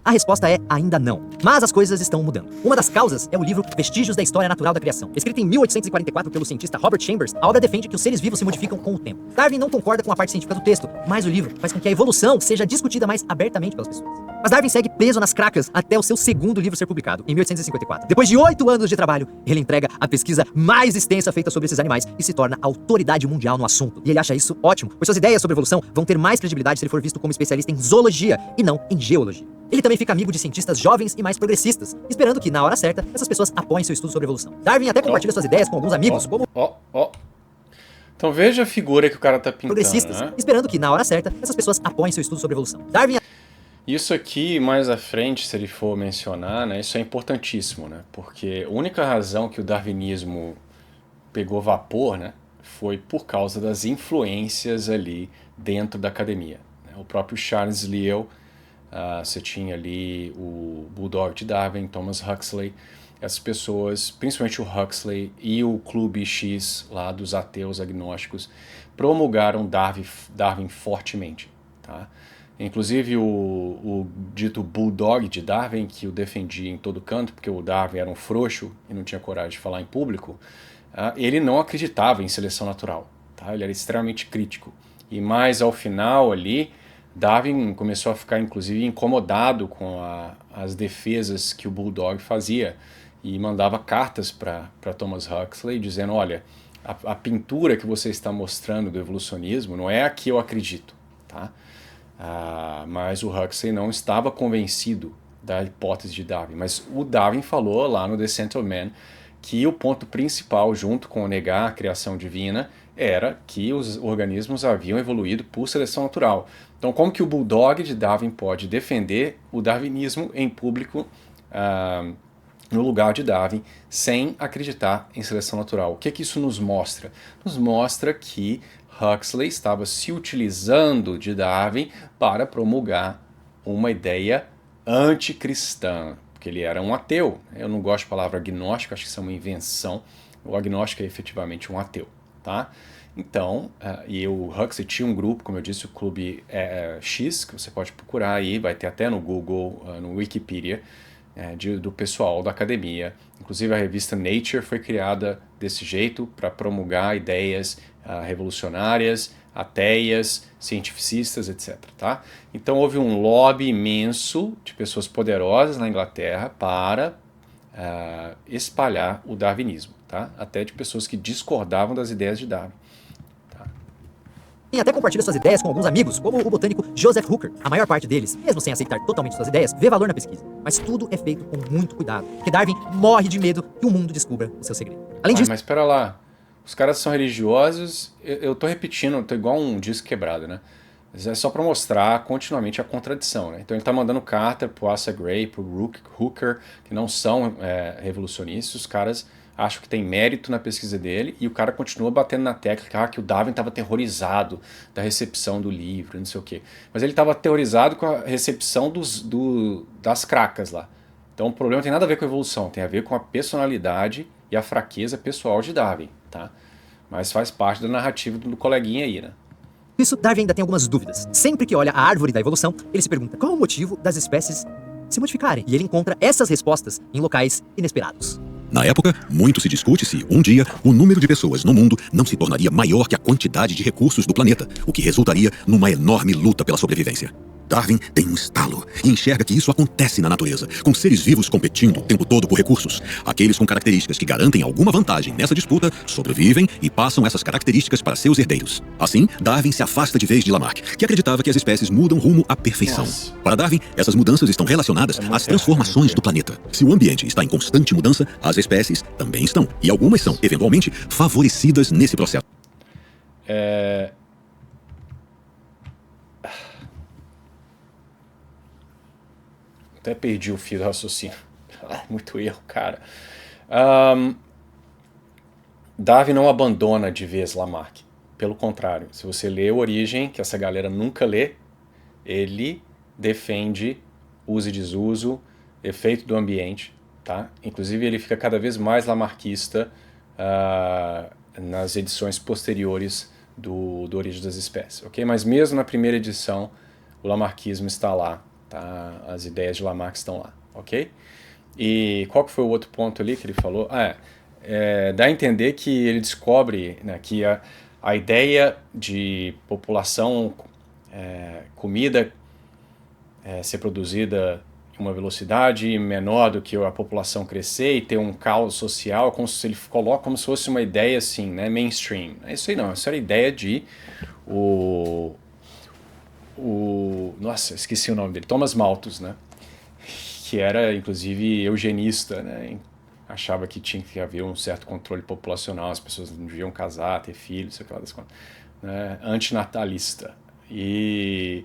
A resposta é ainda não. Mas as coisas estão mudando. Uma das causas é o livro Vestígios da História Natural da Criação. Escrito em 1844 pelo cientista Robert Chambers, a obra defende que os seres vivos se modificam com o tempo. Darwin não concorda com a parte científica do texto, mas o livro faz com que a evolução seja discutida mais abertamente pelas pessoas. Mas Darwin segue preso nas cracas até o seu segundo livro ser publicado, em 1854. Depois de 8 anos de trabalho, ele entrega a pesquisa mais extensa feita sobre esses animais e se torna a autoridade mundial no assunto. E ele acha isso ótimo, pois suas ideias sobre evolução vão ter mais credibilidade se ele for visto como especialista em zoologia e não em geologia. Ele também fica amigo de cientistas jovens e mais progressistas, esperando que, na hora certa, essas pessoas apoiem seu estudo sobre evolução. Darwin até compartilha suas ideias com alguns amigos, como... Então veja a figura que o cara tá pintando, progressistas, né? esperando que, na hora certa, essas pessoas apoiem seu estudo sobre evolução. Darwin... Isso aqui, mais à frente, se ele for mencionar, né, isso é importantíssimo, né? Porque a única razão que o darwinismo pegou vapor, né, foi por causa das influências ali dentro da academia, né? O próprio Charles Lyell, você tinha ali o Bulldog de Darwin, Thomas Huxley, essas pessoas, principalmente o Huxley e o Clube X lá dos ateus agnósticos, promulgaram Darwin fortemente, tá? Inclusive o dito bulldog de Darwin, que o defendia em todo canto, porque o Darwin era um frouxo e não tinha coragem de falar em público, ele não acreditava em seleção natural, tá? Ele era extremamente crítico. E mais ao final ali, Darwin começou a ficar inclusive incomodado com as defesas que o bulldog fazia e mandava cartas para Thomas Huxley dizendo, olha, a pintura que você está mostrando do evolucionismo não é a que eu acredito, tá? Mas o Huxley não estava convencido da hipótese de Darwin. Mas o Darwin falou lá no Descent of Man que o ponto principal, junto com negar a criação divina, era que os organismos haviam evoluído por seleção natural. Então, como que o bulldog de Darwin pode defender o darwinismo em público no lugar de Darwin, sem acreditar em seleção natural? O que isso nos mostra? Nos mostra que Huxley estava se utilizando de Darwin para promulgar uma ideia anticristã, porque ele era um ateu. Eu não gosto da palavra agnóstico, acho que isso é uma invenção. O agnóstico é efetivamente um ateu, tá? Então, e o Huxley tinha um grupo, como eu disse, o Clube X, que você pode procurar aí, vai ter até no Google, no Wikipedia, do pessoal da academia. Inclusive a revista Nature foi criada desse jeito para promulgar ideias revolucionárias, ateias, cientificistas, etc. Tá? Então houve um lobby imenso de pessoas poderosas na Inglaterra para espalhar o darwinismo, tá? Até de pessoas que discordavam das ideias de Darwin. E até compartilha suas ideias com alguns amigos, como o botânico Joseph Hooker. A maior parte deles, mesmo sem aceitar totalmente suas ideias, vê valor na pesquisa. Mas tudo é feito com muito cuidado, porque Darwin morre de medo que o mundo descubra o seu segredo. Além disso... Mas espera lá, os caras são religiosos, eu tô repetindo, eu tô igual um disco quebrado, né? É só para mostrar continuamente a contradição, né? Então ele tá mandando carta pro Asa Gray, pro Hooker, que não são revolucionistas, os caras acham que tem mérito na pesquisa dele, e o cara continua batendo na tecla que o Darwin estava aterrorizado da recepção do livro, não sei o quê. Mas ele estava aterrorizado com a recepção das cracas lá. Então o problema não tem nada a ver com a evolução, tem a ver com a personalidade e a fraqueza pessoal de Darwin, tá? Mas faz parte da narrativa do coleguinha aí, né? Isso, Darwin ainda tem algumas dúvidas. Sempre que olha a árvore da evolução, ele se pergunta qual o motivo das espécies se modificarem. E ele encontra essas respostas em locais inesperados. Na época, muito se discute se, um dia, o número de pessoas no mundo não se tornaria maior que a quantidade de recursos do planeta, o que resultaria numa enorme luta pela sobrevivência. Darwin tem um estalo e enxerga que isso acontece na natureza, com seres vivos competindo o tempo todo por recursos. Aqueles com características que garantem alguma vantagem nessa disputa sobrevivem e passam essas características para seus herdeiros. Assim, Darwin se afasta de vez de Lamarck, que acreditava que as espécies mudam rumo à perfeição. Nossa. Para Darwin, essas mudanças estão relacionadas às transformações do planeta. Se o ambiente está em constante mudança, as espécies também estão. E algumas são, eventualmente, favorecidas nesse processo. Até perdi o fio do raciocínio. Muito erro, cara. Darwin não abandona de vez Lamarck. Pelo contrário, se você lê Origem, que essa galera nunca lê, ele defende uso e desuso, efeito do ambiente, tá? Inclusive ele fica cada vez mais lamarquista nas edições posteriores do Origem das Espécies, ok? Mas mesmo na primeira edição, o lamarquismo está lá, tá? As ideias de Lamarck estão lá, ok? E qual que foi o outro ponto ali que ele falou? Dá a entender que ele descobre, né, que a ideia de população, comida ser produzida em uma velocidade menor do que a população crescer e ter um caos social, como se ele coloca como se fosse uma ideia assim, né, mainstream. É isso aí não, essa era a ideia de nossa, esqueci o nome dele, Thomas Malthus, né, que era inclusive eugenista, né, achava que tinha que haver um certo controle populacional, as pessoas não deviam casar, ter filhos, sei lá das contas, né, antinatalista. E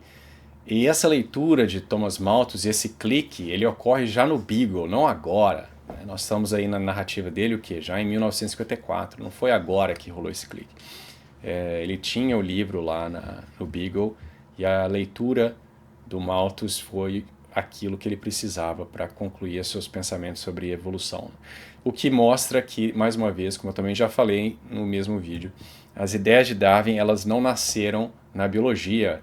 essa leitura de Thomas Malthus, esse clique, ele ocorre já no Beagle, não agora. Né? Nós estamos aí na narrativa dele, o quê? Já em 1954, não foi agora que rolou esse clique. Ele tinha o livro lá no Beagle, e a leitura do Malthus foi aquilo que ele precisava para concluir seus pensamentos sobre evolução. O que mostra que, mais uma vez, como eu também já falei no mesmo vídeo, as ideias de Darwin, elas não nasceram na biologia,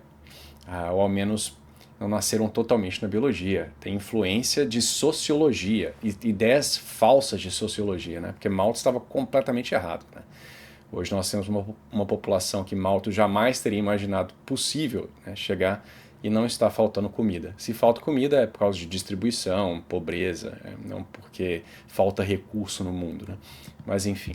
ou ao menos não nasceram totalmente na biologia. Tem influência de sociologia, ideias falsas de sociologia, né? Porque Malthus estava completamente errado, né? Hoje nós temos uma população que Malthus jamais teria imaginado possível, né, chegar e não está faltando comida. Se falta comida é por causa de distribuição, pobreza, não porque falta recurso no mundo, né? Mas enfim.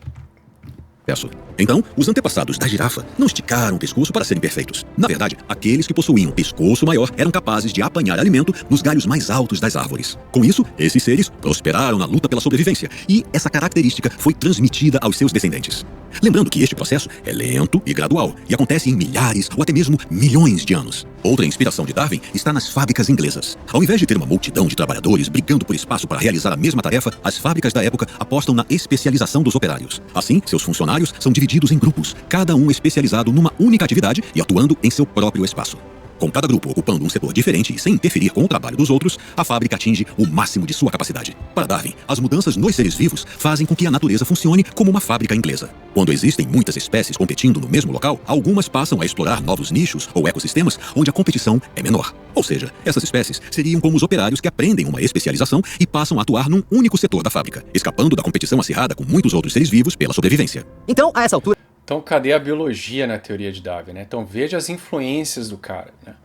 Então, os antepassados da girafa não esticaram o pescoço para serem perfeitos. Na verdade, aqueles que possuíam pescoço maior eram capazes de apanhar alimento nos galhos mais altos das árvores. Com isso, esses seres prosperaram na luta pela sobrevivência, e essa característica foi transmitida aos seus descendentes. Lembrando que este processo é lento e gradual, e acontece em milhares ou até mesmo milhões de anos. Outra inspiração de Darwin está nas fábricas inglesas. Ao invés de ter uma multidão de trabalhadores brigando por espaço para realizar a mesma tarefa, as fábricas da época apostam na especialização dos operários. Assim, seus funcionários são divididos em grupos, cada um especializado numa única atividade e atuando em seu próprio espaço. Com cada grupo ocupando um setor diferente e sem interferir com o trabalho dos outros, a fábrica atinge o máximo de sua capacidade. Para Darwin, as mudanças nos seres vivos fazem com que a natureza funcione como uma fábrica inglesa. Quando existem muitas espécies competindo no mesmo local, algumas passam a explorar novos nichos ou ecossistemas onde a competição é menor. Ou seja, essas espécies seriam como os operários que aprendem uma especialização e passam a atuar num único setor da fábrica, escapando da competição acirrada com muitos outros seres vivos pela sobrevivência. Então, a essa altura... Então, cadê a biologia na teoria de Darwin, né? Então, veja as influências do cara, né?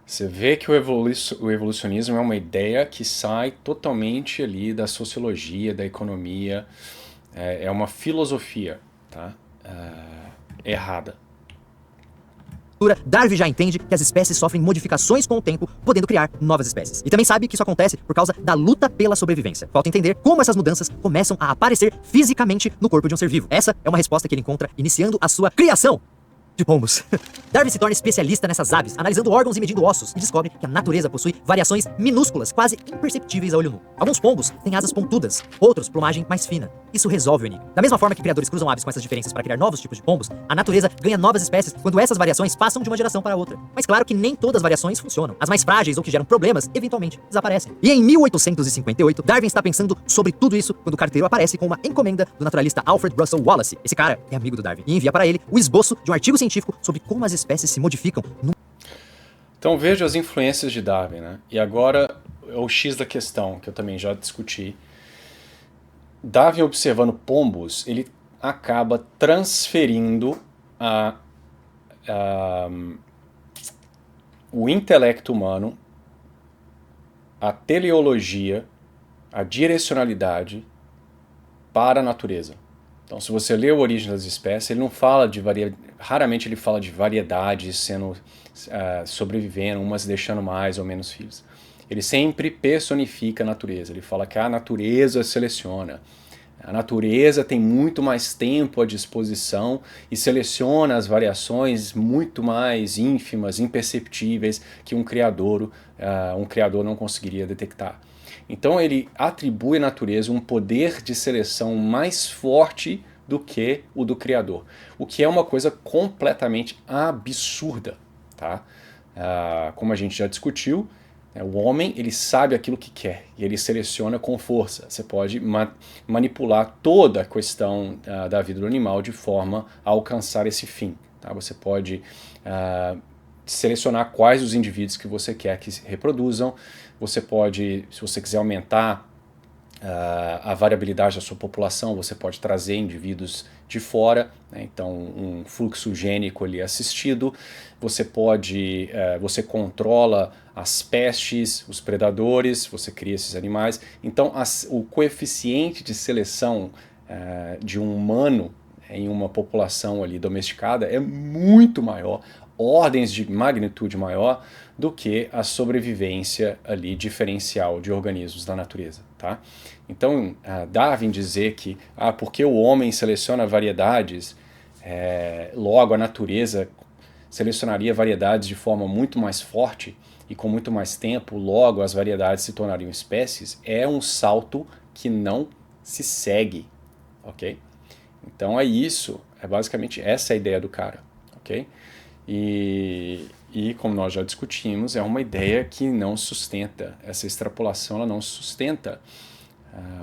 Você vê que o evolucionismo é uma ideia que sai totalmente ali da sociologia, da economia, é uma filosofia, tá? Errada. Darwin já entende que as espécies sofrem modificações com o tempo, podendo criar novas espécies. E também sabe que isso acontece por causa da luta pela sobrevivência. Falta entender como essas mudanças começam a aparecer fisicamente no corpo de um ser vivo. Essa é uma resposta que ele encontra iniciando a sua criação de pombos. Darwin se torna especialista nessas aves, analisando órgãos e medindo ossos, e descobre que a natureza possui variações minúsculas, quase imperceptíveis a olho nu. Alguns pombos têm asas pontudas, outros plumagem mais fina. Isso resolve o enigma. Da mesma forma que criadores cruzam aves com essas diferenças para criar novos tipos de pombos, a natureza ganha novas espécies quando essas variações passam de uma geração para outra. Mas claro que nem todas as variações funcionam. As mais frágeis ou que geram problemas, eventualmente, desaparecem. E em 1858, Darwin está pensando sobre tudo isso quando o carteiro aparece com uma encomenda do naturalista Alfred Russel Wallace. Esse cara é amigo do Darwin e envia para ele o esboço de um artigo científico sobre como as espécies se modificam. Então veja as influências de Darwin, né? E agora é o X da questão, que eu também já discuti. Darwin, observando pombos, ele acaba transferindo o intelecto humano, a teleologia, a direcionalidade para a natureza. Então, se você lê o Origem das Espécies, ele não fala de raramente ele fala de variedades sendo sobrevivendo, umas deixando mais ou menos filhos. Ele sempre personifica a natureza. Ele fala que a natureza seleciona. A natureza tem muito mais tempo à disposição e seleciona as variações muito mais ínfimas, imperceptíveis, que um criador não conseguiria detectar. Então ele atribui à natureza um poder de seleção mais forte do que o do criador, o que é uma coisa completamente absurda, tá? Como a gente já discutiu, o homem ele sabe aquilo que quer e ele seleciona com força. Você pode manipular toda a questão da vida do animal de forma a alcançar esse fim, tá? Você pode selecionar quais os indivíduos que você quer que se reproduzam. Você pode, se você quiser aumentar a variabilidade da sua população, você pode trazer indivíduos de fora, né? Então um fluxo gênico ali assistido. Você pode, você controla as pestes, os predadores, você cria esses animais. Então o coeficiente de seleção de um humano em uma população ali domesticada é muito maior, ordens de magnitude maior do que a sobrevivência ali diferencial de organismos da natureza, tá? Então, Darwin dizer que porque o homem seleciona variedades, logo a natureza selecionaria variedades de forma muito mais forte e com muito mais tempo, logo as variedades se tornariam espécies, é um salto que não se segue, ok? Então é isso, é basicamente essa a ideia do cara, ok? E como nós já discutimos, é uma ideia que não sustenta, essa extrapolação ela não sustenta.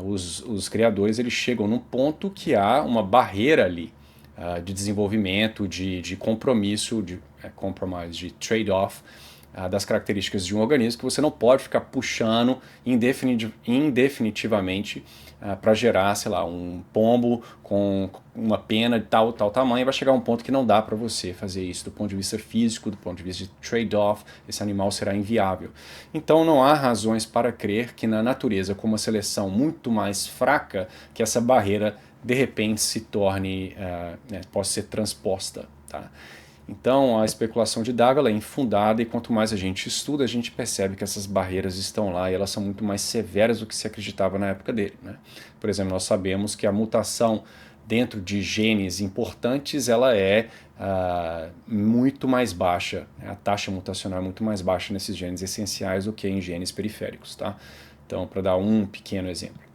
Os criadores eles chegam num ponto que há uma barreira ali de desenvolvimento, de compromisso, de trade-off das características de um organismo que você não pode ficar puxando indefinitivamente para gerar, sei lá, um pombo com uma pena de tal tamanho. Vai chegar um ponto que não dá para você fazer isso do ponto de vista físico, do ponto de vista de trade-off, esse animal será inviável. Então não há razões para crer que na natureza, com uma seleção muito mais fraca, que essa barreira de repente se torne, possa ser transposta. Tá? Então a especulação de Darwin é infundada, e quanto mais a gente estuda, a gente percebe que essas barreiras estão lá e elas são muito mais severas do que se acreditava na época dele. Né? Por exemplo, nós sabemos que a mutação dentro de genes importantes ela é muito mais baixa, né? A taxa mutacional é muito mais baixa nesses genes essenciais do que em genes periféricos. Tá? Então, para dar um pequeno exemplo.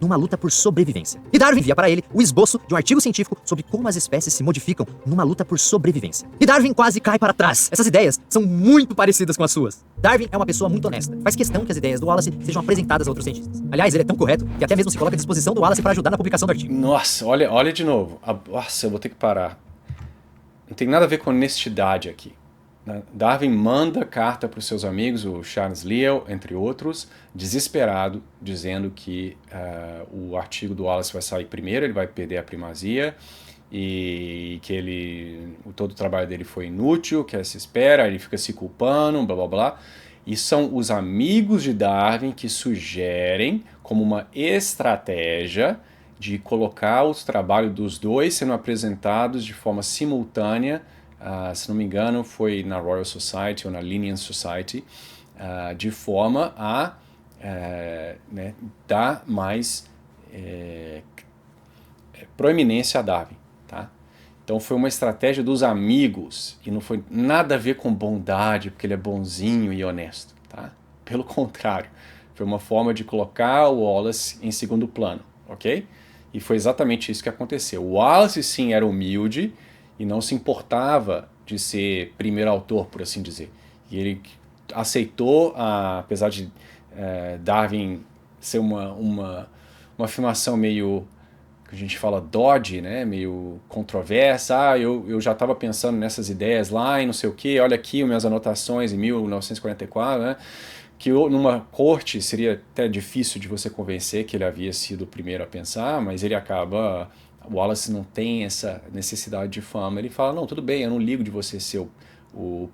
Numa luta por sobrevivência. E Darwin envia para ele o esboço de um artigo científico sobre como as espécies se modificam numa luta por sobrevivência. E Darwin quase cai para trás. Essas ideias são muito parecidas com as suas. Darwin é uma pessoa muito honesta. Faz questão que as ideias do Wallace sejam apresentadas a outros cientistas. Aliás, ele é tão correto que até mesmo se coloca à disposição do Wallace para ajudar na publicação do artigo. Nossa, olha de novo. Nossa, eu vou ter que parar. Não tem nada a ver com honestidade aqui. Darwin manda carta para os seus amigos, o Charles Lyell, entre outros, desesperado, dizendo que o artigo do Wallace vai sair primeiro, ele vai perder a primazia, e que todo o trabalho dele foi inútil, que se espera, ele fica se culpando, blá blá blá. E são os amigos de Darwin que sugerem, como uma estratégia, de colocar o trabalho dos dois sendo apresentados de forma simultânea. Se não me engano, foi na Royal Society ou na Linnean Society, de forma a dar mais proeminência a Darwin. Tá? Então foi uma estratégia dos amigos e não foi nada a ver com bondade, porque ele é bonzinho e honesto. Tá? Pelo contrário, foi uma forma de colocar o Wallace em segundo plano. Ok? E foi exatamente isso que aconteceu. O Wallace sim era humilde e não se importava de ser primeiro autor, por assim dizer. E ele aceitou, apesar de Darwin ser uma afirmação meio, que a gente fala dodgy, né? Meio controversa. Eu já estava pensando nessas ideias lá e não sei o que, olha aqui minhas anotações em 1944, né? Que numa corte seria até difícil de você convencer que ele havia sido o primeiro a pensar, mas ele acaba... O Wallace não tem essa necessidade de fama. Ele fala, não, tudo bem, eu não ligo de você ser o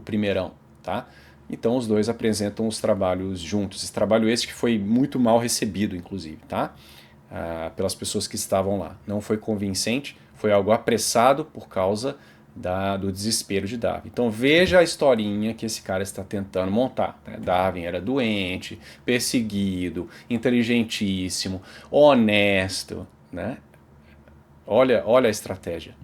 primeirão, tá? Então os dois apresentam os trabalhos juntos. Esse trabalho esse que foi muito mal recebido, inclusive, tá? Pelas pessoas que estavam lá. Não foi convincente, foi algo apressado por causa do desespero de Darwin. Então veja a historinha que esse cara está tentando montar. Né? Darwin era doente, perseguido, inteligentíssimo, honesto, né? Olha a estratégia.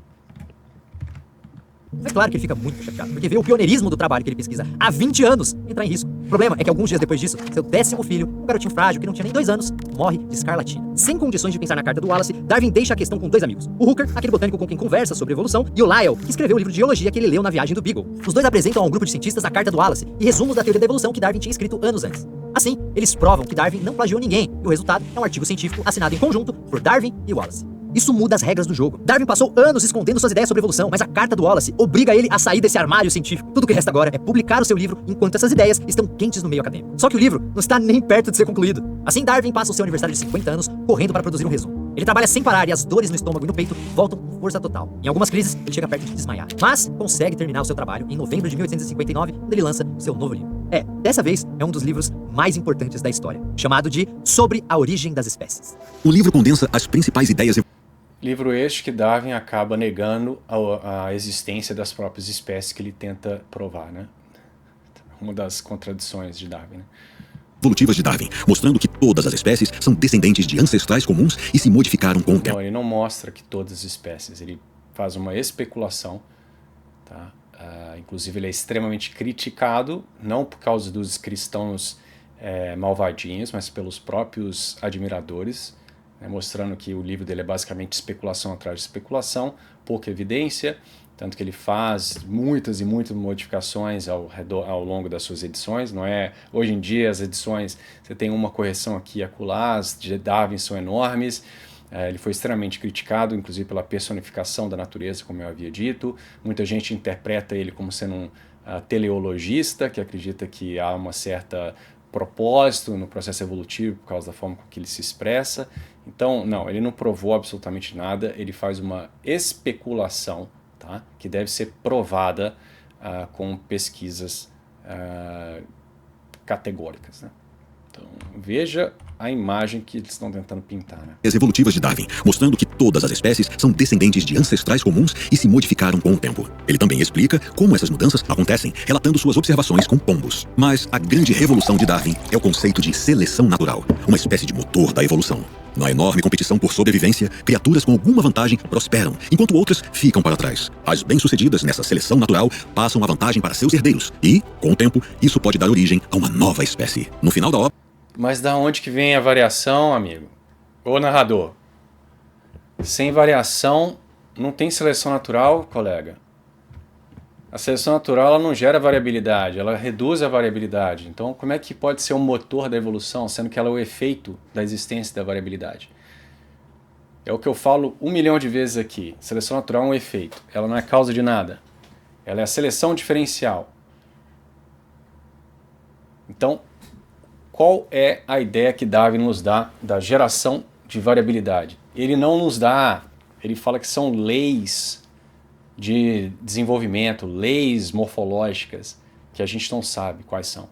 É claro que ele fica muito chateado, porque vê o pioneirismo do trabalho que ele pesquisa há 20 anos entrar em risco. O problema é que alguns dias depois disso, seu 10º filho, um garotinho frágil que não tinha nem 2 anos, morre de escarlatina. Sem condições de pensar na carta do Wallace, Darwin deixa a questão com 2 amigos. O Hooker, aquele botânico com quem conversa sobre evolução, e o Lyell, que escreveu o livro de geologia que ele leu na viagem do Beagle. Os dois apresentam ao grupo de cientistas a carta do Wallace e resumos da teoria da evolução que Darwin tinha escrito anos antes. Assim, eles provam que Darwin não plagiou ninguém, e o resultado é um artigo científico assinado em conjunto por Darwin e Wallace. Isso muda as regras do jogo. Darwin passou anos escondendo suas ideias sobre evolução, mas a carta do Wallace obriga ele a sair desse armário científico. Tudo que resta agora é publicar o seu livro enquanto essas ideias estão quentes no meio acadêmico. Só que o livro não está nem perto de ser concluído. Assim, Darwin passa o seu aniversário de 50 anos correndo para produzir um resumo. Ele trabalha sem parar e as dores no estômago e no peito voltam com força total. Em algumas crises, ele chega perto de desmaiar. Mas consegue terminar o seu trabalho em novembro de 1859, quando ele lança o seu novo livro. Dessa vez, é um dos livros mais importantes da história, chamado de Sobre a Origem das Espécies. O livro condensa as principais ideias. Livro este que Darwin acaba negando a existência das próprias espécies que ele tenta provar, né? Uma das contradições de Darwin, né? Evolutivas de Darwin, mostrando que todas as espécies são descendentes de ancestrais comuns e se modificaram com o tempo. Não, ele não mostra que todas as espécies, ele faz uma especulação, tá? Inclusive ele é extremamente criticado, não por causa dos cristãos malvadinhos, mas pelos próprios admiradores, né, mostrando que o livro dele é basicamente especulação atrás de especulação, pouca evidência, tanto que ele faz muitas e muitas modificações ao longo das suas edições. Não é, hoje em dia as edições, você tem uma correção aqui e acolá, as de Darwin são enormes. Ele foi extremamente criticado, inclusive pela personificação da natureza, como eu havia dito. Muita gente interpreta ele como sendo teleologista, que acredita que há uma certa propósito no processo evolutivo por causa da forma com que ele se expressa. Então, não, ele não provou absolutamente nada, ele faz uma especulação, tá? Que deve ser provada com pesquisas categóricas, né? Então, veja a imagem que eles estão tentando pintar, né? As evolutivas de Darwin, mostrando que todas as espécies são descendentes de ancestrais comuns e se modificaram com o tempo. Ele também explica como essas mudanças acontecem, relatando suas observações com pombos. Mas a grande revolução de Darwin é o conceito de seleção natural, uma espécie de motor da evolução. Na enorme competição por sobrevivência, criaturas com alguma vantagem prosperam, enquanto outras ficam para trás. As bem-sucedidas nessa seleção natural passam a vantagem para seus herdeiros e, com o tempo, isso pode dar origem a uma nova espécie. No final da obra... Mas da onde que vem a variação, amigo? Ô narrador, sem variação não tem seleção natural, colega. A seleção natural ela não gera variabilidade, ela reduz a variabilidade. Então como é que pode ser um motor da evolução, sendo que ela é o efeito da existência da variabilidade? É o que eu falo 1 milhão de vezes aqui. Seleção natural é um efeito, ela não é causa de nada. Ela é a seleção diferencial. Então, qual é a ideia que Darwin nos dá da geração de variabilidade? Ele não nos dá, ele fala que são leis de desenvolvimento, leis morfológicas, que a gente não sabe quais são.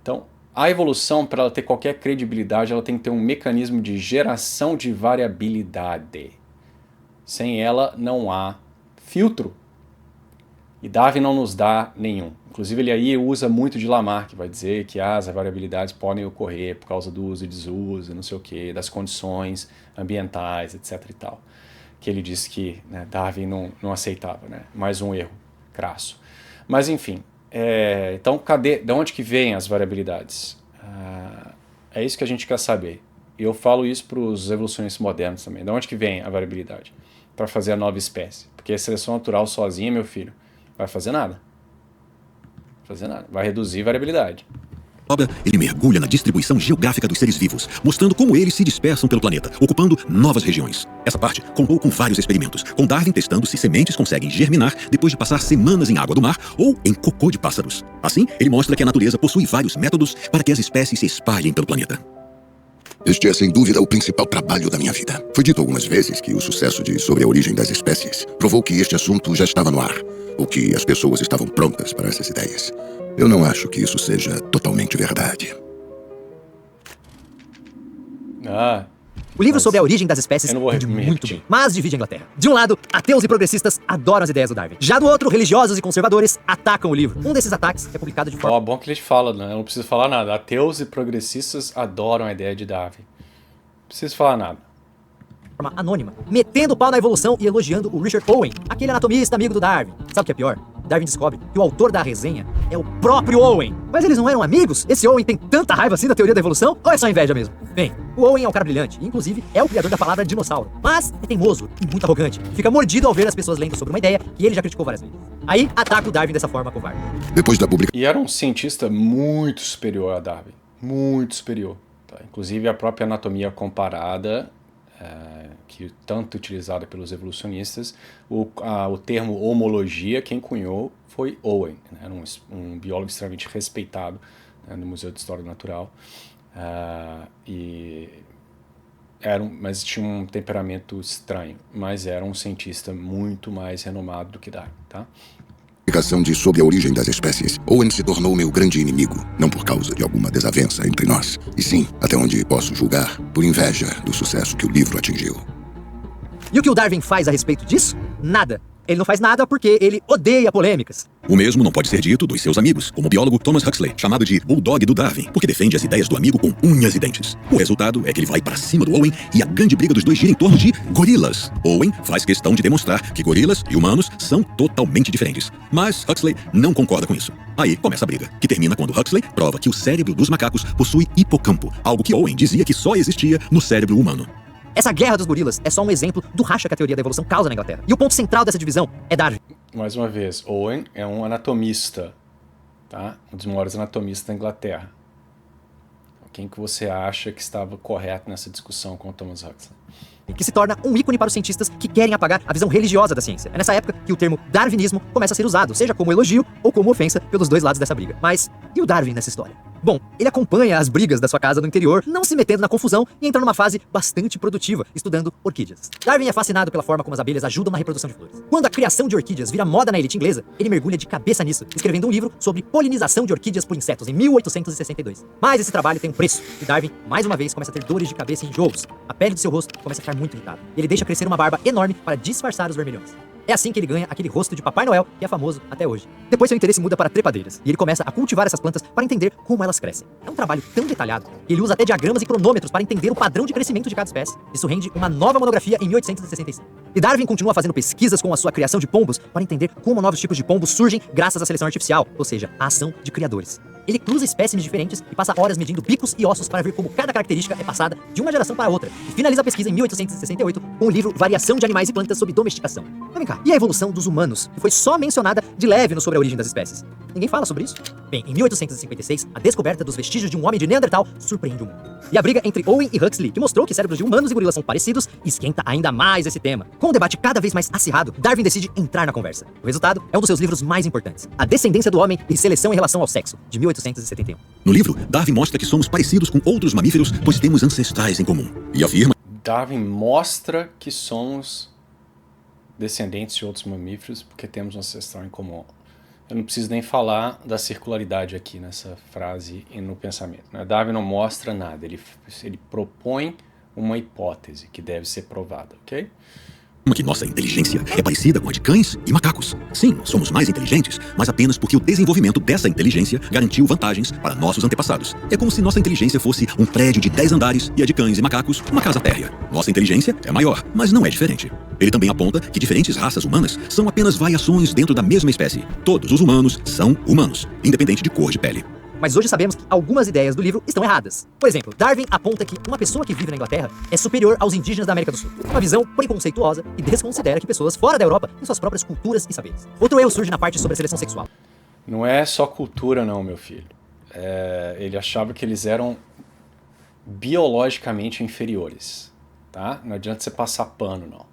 Então, a evolução, para ela ter qualquer credibilidade, ela tem que ter um mecanismo de geração de variabilidade. Sem ela, não há filtro. E Darwin não nos dá nenhum. Inclusive ele aí usa muito de Lamarck, que vai dizer que as variabilidades podem ocorrer por causa do uso e desuso, não sei o quê, das condições ambientais, etc. e tal. Que ele disse que, né, Darwin não aceitava, né? Mais um erro crasso. Mas enfim, então de onde que vêm as variabilidades? É isso que a gente quer saber. E eu falo isso para os evolucionistas modernos também. De onde que vem a variabilidade? Para fazer a nova espécie. Porque a seleção natural sozinha, meu filho, vai fazer nada. Fazer nada. Vai reduzir a variabilidade. Obra, ele mergulha na distribuição geográfica dos seres vivos, mostrando como eles se dispersam pelo planeta, ocupando novas regiões. Essa parte contou com vários experimentos, com Darwin testando se sementes conseguem germinar depois de passar semanas em água do mar ou em cocô de pássaros. Assim, ele mostra que a natureza possui vários métodos para que as espécies se espalhem pelo planeta. Este é, sem dúvida, o principal trabalho da minha vida. Foi dito algumas vezes que o sucesso sobre a origem das espécies provou que este assunto já estava no ar, ou que as pessoas estavam prontas para essas ideias. Eu não acho que isso seja totalmente verdade. O livro sobre a origem das espécies eu não vou vende me muito repetir. bem, mas divide a Inglaterra. De um lado, ateus e progressistas adoram as ideias do Darwin. Já do outro, religiosos e conservadores atacam o livro. Um desses ataques é publicado de forma Bom que ele fala, né? Eu não preciso falar nada. Ateus e progressistas adoram a ideia de Darwin. Não preciso falar nada. anônima, metendo o pau na evolução e elogiando o Richard Owen, aquele anatomista amigo do Darwin. Sabe o que é pior? Darwin descobre que o autor da resenha é o próprio Owen. Mas eles não eram amigos? Esse Owen tem tanta raiva assim da teoria da evolução? Ou é só inveja mesmo? Bem, o Owen é um cara brilhante, e inclusive é o criador da palavra dinossauro. Mas é teimoso e muito arrogante. Fica mordido ao ver as pessoas lendo sobre uma ideia que ele já criticou várias vezes. Aí, ataca o Darwin dessa forma covarde. Depois da publicação... E era um cientista muito superior a Darwin. Muito superior. Tá? Inclusive a própria anatomia comparada, que tanto utilizada pelos evolucionistas, o termo homologia, quem cunhou foi Owen. Né? Era um biólogo extremamente respeitado, né, no Museu de História Natural. Mas tinha um temperamento estranho, mas era um cientista muito mais renomado do que Darwin, tá? De Sobre a Origem das Espécies, Owen se tornou meu grande inimigo, não por causa de alguma desavença entre nós, e sim, até onde posso julgar, por inveja do sucesso que o livro atingiu. E o que o Darwin faz a respeito disso? Nada. Ele não faz nada porque ele odeia polêmicas. O mesmo não pode ser dito dos seus amigos, como o biólogo Thomas Huxley, chamado de Bulldog do Darwin, porque defende as ideias do amigo com unhas e dentes. O resultado é que ele vai para cima do Owen e a grande briga dos dois gira em torno de gorilas. Owen faz questão de demonstrar que gorilas e humanos são totalmente diferentes. Mas Huxley não concorda com isso. Aí começa a briga, que termina quando Huxley prova que o cérebro dos macacos possui hipocampo, algo que Owen dizia que só existia no cérebro humano. Essa guerra dos gorilas é só um exemplo do racha que a teoria da evolução causa na Inglaterra. E o ponto central dessa divisão é Darwin. Mais uma vez, Owen é um anatomista, tá? Um dos maiores anatomistas da Inglaterra. Quem que você acha que estava correto nessa discussão com o Thomas Huxley? e que se torna um ícone para os cientistas que querem apagar a visão religiosa da ciência. É nessa época que o termo darwinismo começa a ser usado, seja como elogio ou como ofensa pelos dois lados dessa briga. Mas e o Darwin nessa história? Bom, ele acompanha as brigas da sua casa no interior, não se metendo na confusão e entra numa fase bastante produtiva, estudando orquídeas. Darwin é fascinado pela forma como as abelhas ajudam na reprodução de flores. Quando a criação de orquídeas vira moda na elite inglesa, ele mergulha de cabeça nisso, escrevendo um livro sobre polinização de orquídeas por insetos em 1862. Mas esse trabalho tem um preço, e Darwin, mais uma vez, começa a ter dores de cabeça e enjoos. A pele do seu rosto começa a ficar muito irritada, e ele deixa crescer uma barba enorme para disfarçar os vermelhões. É assim que ele ganha aquele rosto de Papai Noel que é famoso até hoje. Depois seu interesse muda para trepadeiras, e ele começa a cultivar essas plantas para entender como elas crescem. É um trabalho tão detalhado que ele usa até diagramas e cronômetros para entender o padrão de crescimento de cada espécie. Isso rende uma nova monografia em 1865. E Darwin continua fazendo pesquisas com a sua criação de pombos para entender como novos tipos de pombos surgem graças à seleção artificial, ou seja, a ação de criadores. Ele cruza espécimes diferentes e passa horas medindo bicos e ossos para ver como cada característica é passada de uma geração para outra. E finaliza a pesquisa em 1868 com o livro Variação de Animais e Plantas sob Domesticação. Mas vem cá, e a evolução dos humanos, que foi só mencionada de leve no Sobre a Origem das Espécies? Ninguém fala sobre isso? Bem, em 1856, a descoberta dos vestígios de um homem de Neandertal surpreende o mundo. E a briga entre Owen e Huxley, que mostrou que cérebros de humanos e gorilas são parecidos, esquenta ainda mais esse tema. Com o debate cada vez mais acirrado, Darwin decide entrar na conversa. O resultado é um dos seus livros mais importantes, A Descendência do Homem e Seleção em Relação ao Sexo, de 1871. No livro, Darwin mostra que somos parecidos com outros mamíferos, pois temos ancestrais em comum. E afirma... Darwin mostra que somos descendentes de outros mamíferos porque temos um ancestral em comum. Eu não preciso nem falar da circularidade aqui nessa frase e no pensamento, né? Darwin não mostra nada, ele propõe uma hipótese que deve ser provada, ok? que nossa inteligência é parecida com a de cães e macacos. Sim, somos mais inteligentes, mas apenas porque o desenvolvimento dessa inteligência garantiu vantagens para nossos antepassados. É como se nossa inteligência fosse um prédio de 10 andares e a de cães e macacos uma casa térrea. Nossa inteligência é maior, mas não é diferente. Ele também aponta que diferentes raças humanas são apenas variações dentro da mesma espécie. Todos os humanos são humanos, independente de cor de pele. Mas hoje sabemos que algumas ideias do livro estão erradas. Por exemplo, Darwin aponta que uma pessoa que vive na Inglaterra é superior aos indígenas da América do Sul. Uma visão preconceituosa e desconsidera que pessoas fora da Europa têm suas próprias culturas e saberes. Outro erro surge na parte sobre a seleção sexual. Não é só cultura não, meu filho. Ele achava que eles eram biologicamente inferiores. Tá? Não adianta você passar pano, não.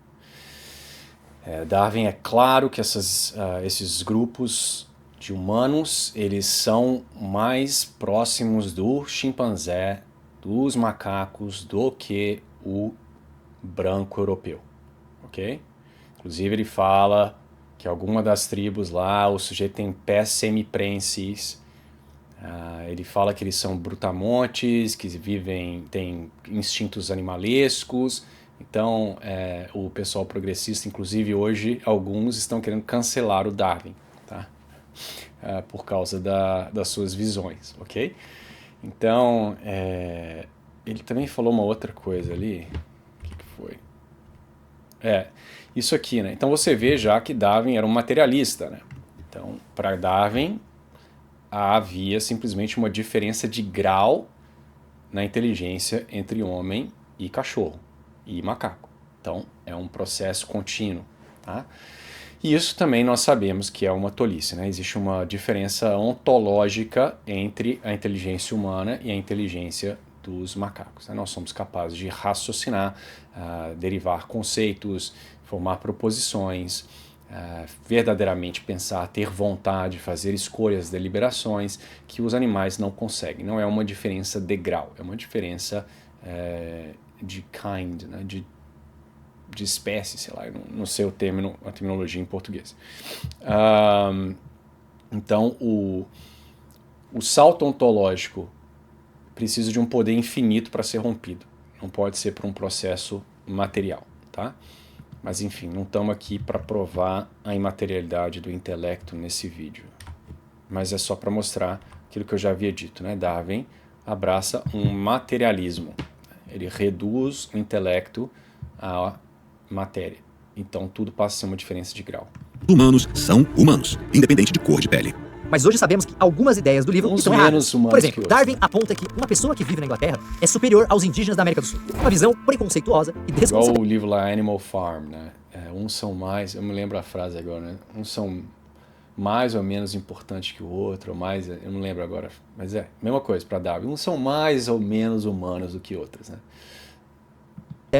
Darwin é claro que esses grupos de humanos, eles são mais próximos do chimpanzé, dos macacos, do que o branco europeu, ok? Inclusive ele fala que alguma das tribos lá, o sujeito tem pés semiprenses, ele fala que eles são brutamontes, que têm instintos animalescos. Então o pessoal progressista, inclusive hoje, alguns estão querendo cancelar o Darwin, tá? Por causa das suas visões, ok? Então, ele também falou uma outra coisa ali. O que foi? Isso aqui, né? Então você vê já que Darwin era um materialista, né? Então, para Darwin, havia simplesmente uma diferença de grau na inteligência entre homem e cachorro, e macaco. Então, é um processo contínuo, tá? E isso também nós sabemos que é uma tolice, né? Existe uma diferença ontológica entre a inteligência humana e a inteligência dos macacos, né? Nós somos capazes de raciocinar, derivar conceitos, formar proposições, verdadeiramente pensar, ter vontade, fazer escolhas, deliberações que os animais não conseguem. Não é uma diferença de grau, é uma diferença de kind, né? De espécie, sei lá, não sei a terminologia em português. Então, o salto ontológico precisa de um poder infinito para ser rompido. Não pode ser por um processo material, tá? Mas, enfim, não estamos aqui para provar a imaterialidade do intelecto nesse vídeo. Mas é só para mostrar aquilo que eu já havia dito, né? Darwin abraça um materialismo. Ele reduz o intelecto a matéria. Então tudo passa a ser uma diferença de grau. Humanos são humanos, independente de cor de pele. Mas hoje sabemos que algumas ideias do livro estão erradas. Por exemplo, Darwin né? aponta que uma pessoa que vive na Inglaterra é superior aos indígenas da América do Sul. Uma visão preconceituosa e desconsiderada. Igual o livro lá, Animal Farm, né? Uns são mais, eu me lembro a frase agora, né? Uns são mais ou menos importantes que o outro, ou mais, eu não lembro agora. Mas mesma coisa para Darwin. Uns são mais ou menos humanos do que outros, né?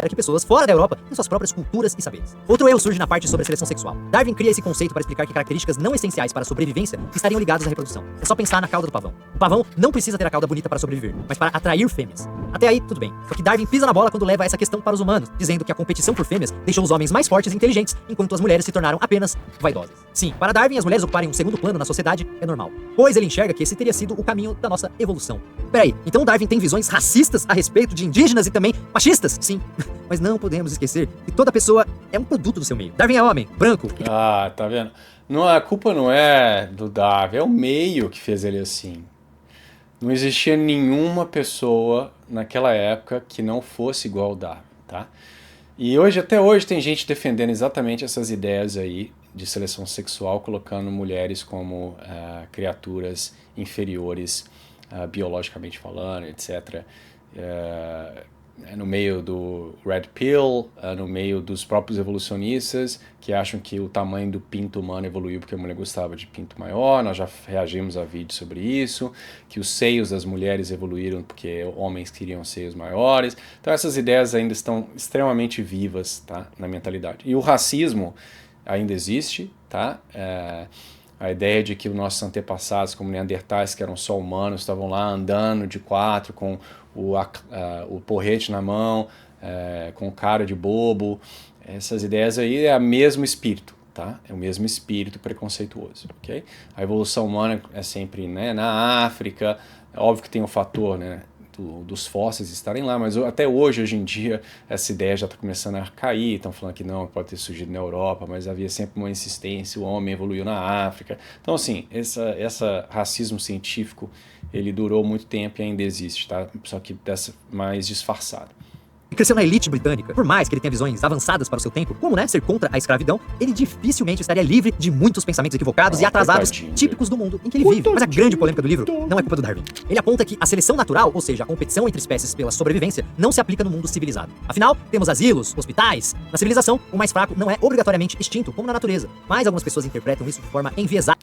que pessoas fora da Europa têm suas próprias culturas e saberes. Outro erro surge na parte sobre a seleção sexual. Darwin cria esse conceito para explicar que características não essenciais para a sobrevivência estariam ligadas à reprodução. É só pensar na cauda do pavão. O pavão não precisa ter a cauda bonita para sobreviver, mas para atrair fêmeas. Até aí, tudo bem. Só que Darwin pisa na bola quando leva essa questão para os humanos, dizendo que a competição por fêmeas deixou os homens mais fortes e inteligentes, enquanto as mulheres se tornaram apenas vaidosas. Sim, para Darwin, as mulheres ocuparem um segundo plano na sociedade é normal, pois ele enxerga que esse teria sido o caminho da nossa evolução. Peraí, então Darwin tem visões racistas a respeito de indígenas e também machistas? Sim. Mas não podemos esquecer que toda pessoa é um produto do seu meio. Darwin é homem, branco. Ah, tá vendo? Não, a culpa não é do Darwin, é o meio que fez ele assim. Não existia nenhuma pessoa naquela época que não fosse igual ao Darwin, tá? E até hoje tem gente defendendo exatamente essas ideias aí de seleção sexual, colocando mulheres como criaturas inferiores, biologicamente falando, etc. No meio do Red Pill, no meio dos próprios evolucionistas que acham que o tamanho do pinto humano evoluiu porque a mulher gostava de pinto maior. Nós já reagimos a vídeos sobre isso, que os seios das mulheres evoluíram porque homens queriam seios maiores. Então essas ideias ainda estão extremamente vivas, tá, na mentalidade. E o racismo ainda existe, tá? A ideia de que os nossos antepassados, como neandertais, que eram só humanos, estavam lá andando de quatro com o porrete na mão, com cara de bobo. Essas ideias aí é o mesmo espírito, tá? É o mesmo espírito preconceituoso, ok? A evolução humana é sempre, né, na África. É óbvio que tem o fator, né, dos fósseis estarem lá, mas até hoje em dia, essa ideia já está começando a cair. Estão falando que não, pode ter surgido na Europa, mas havia sempre uma insistência, o homem evoluiu na África. Então, assim, esse racismo científico, ele durou muito tempo e ainda existe, tá? Só que mais disfarçado. Cresceu na elite britânica. Por mais que ele tenha visões avançadas para o seu tempo, como, né, ser contra a escravidão, ele dificilmente estaria livre de muitos pensamentos equivocados e atrasados típicos do mundo em que ele vive. Mas a grande polêmica do livro não é culpa do Darwin. Ele aponta que a seleção natural, ou seja, a competição entre espécies pela sobrevivência, não se aplica no mundo civilizado. Afinal, temos asilos, hospitais. Na civilização, o mais fraco não é obrigatoriamente extinto, como na natureza. Mas algumas pessoas interpretam isso de forma enviesada.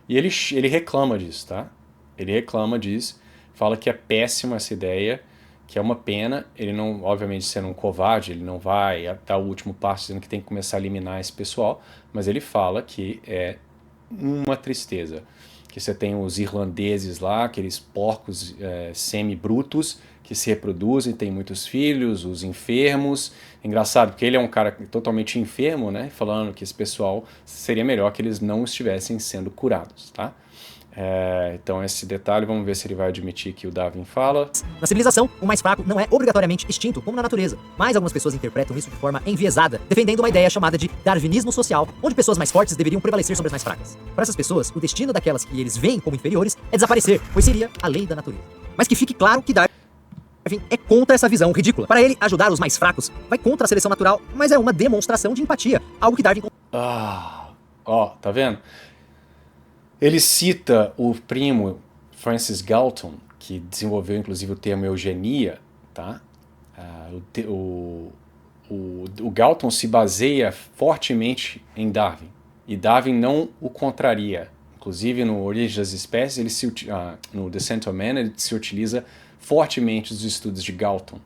E ele reclama disso, tá? Ele reclama disso, fala que é péssima essa ideia, que é uma pena. Ele não, obviamente, sendo um covarde, ele não vai dar o último passo dizendo que tem que começar a eliminar esse pessoal, mas ele fala que é uma tristeza, que você tem os irlandeses lá, aqueles porcos semi-brutos que se reproduzem, têm muitos filhos, os enfermos. Engraçado, porque ele é um cara totalmente enfermo, né, falando que esse pessoal seria melhor que eles não estivessem sendo curados, tá? Então esse detalhe, vamos ver se ele vai admitir que o Darwin fala. Na civilização, o mais fraco não é obrigatoriamente extinto, como na natureza. Mas algumas pessoas interpretam isso de forma enviesada, defendendo uma ideia chamada de darwinismo social, onde pessoas mais fortes deveriam prevalecer sobre as mais fracas. Para essas pessoas, o destino daquelas que eles veem como inferiores é desaparecer, pois seria a lei da natureza. Mas que fique claro que Darwin é contra essa visão ridícula. Para ele, ajudar os mais fracos vai contra a seleção natural, mas é uma demonstração de empatia, algo que Darwin... Tá vendo? Ele cita o primo Francis Galton, que desenvolveu inclusive o termo eugenia, tá? O Galton se baseia fortemente em Darwin, e Darwin não o contraria. Inclusive no Origem das Espécies, no Descent of Man, ele se utiliza fortemente dos estudos de Galton.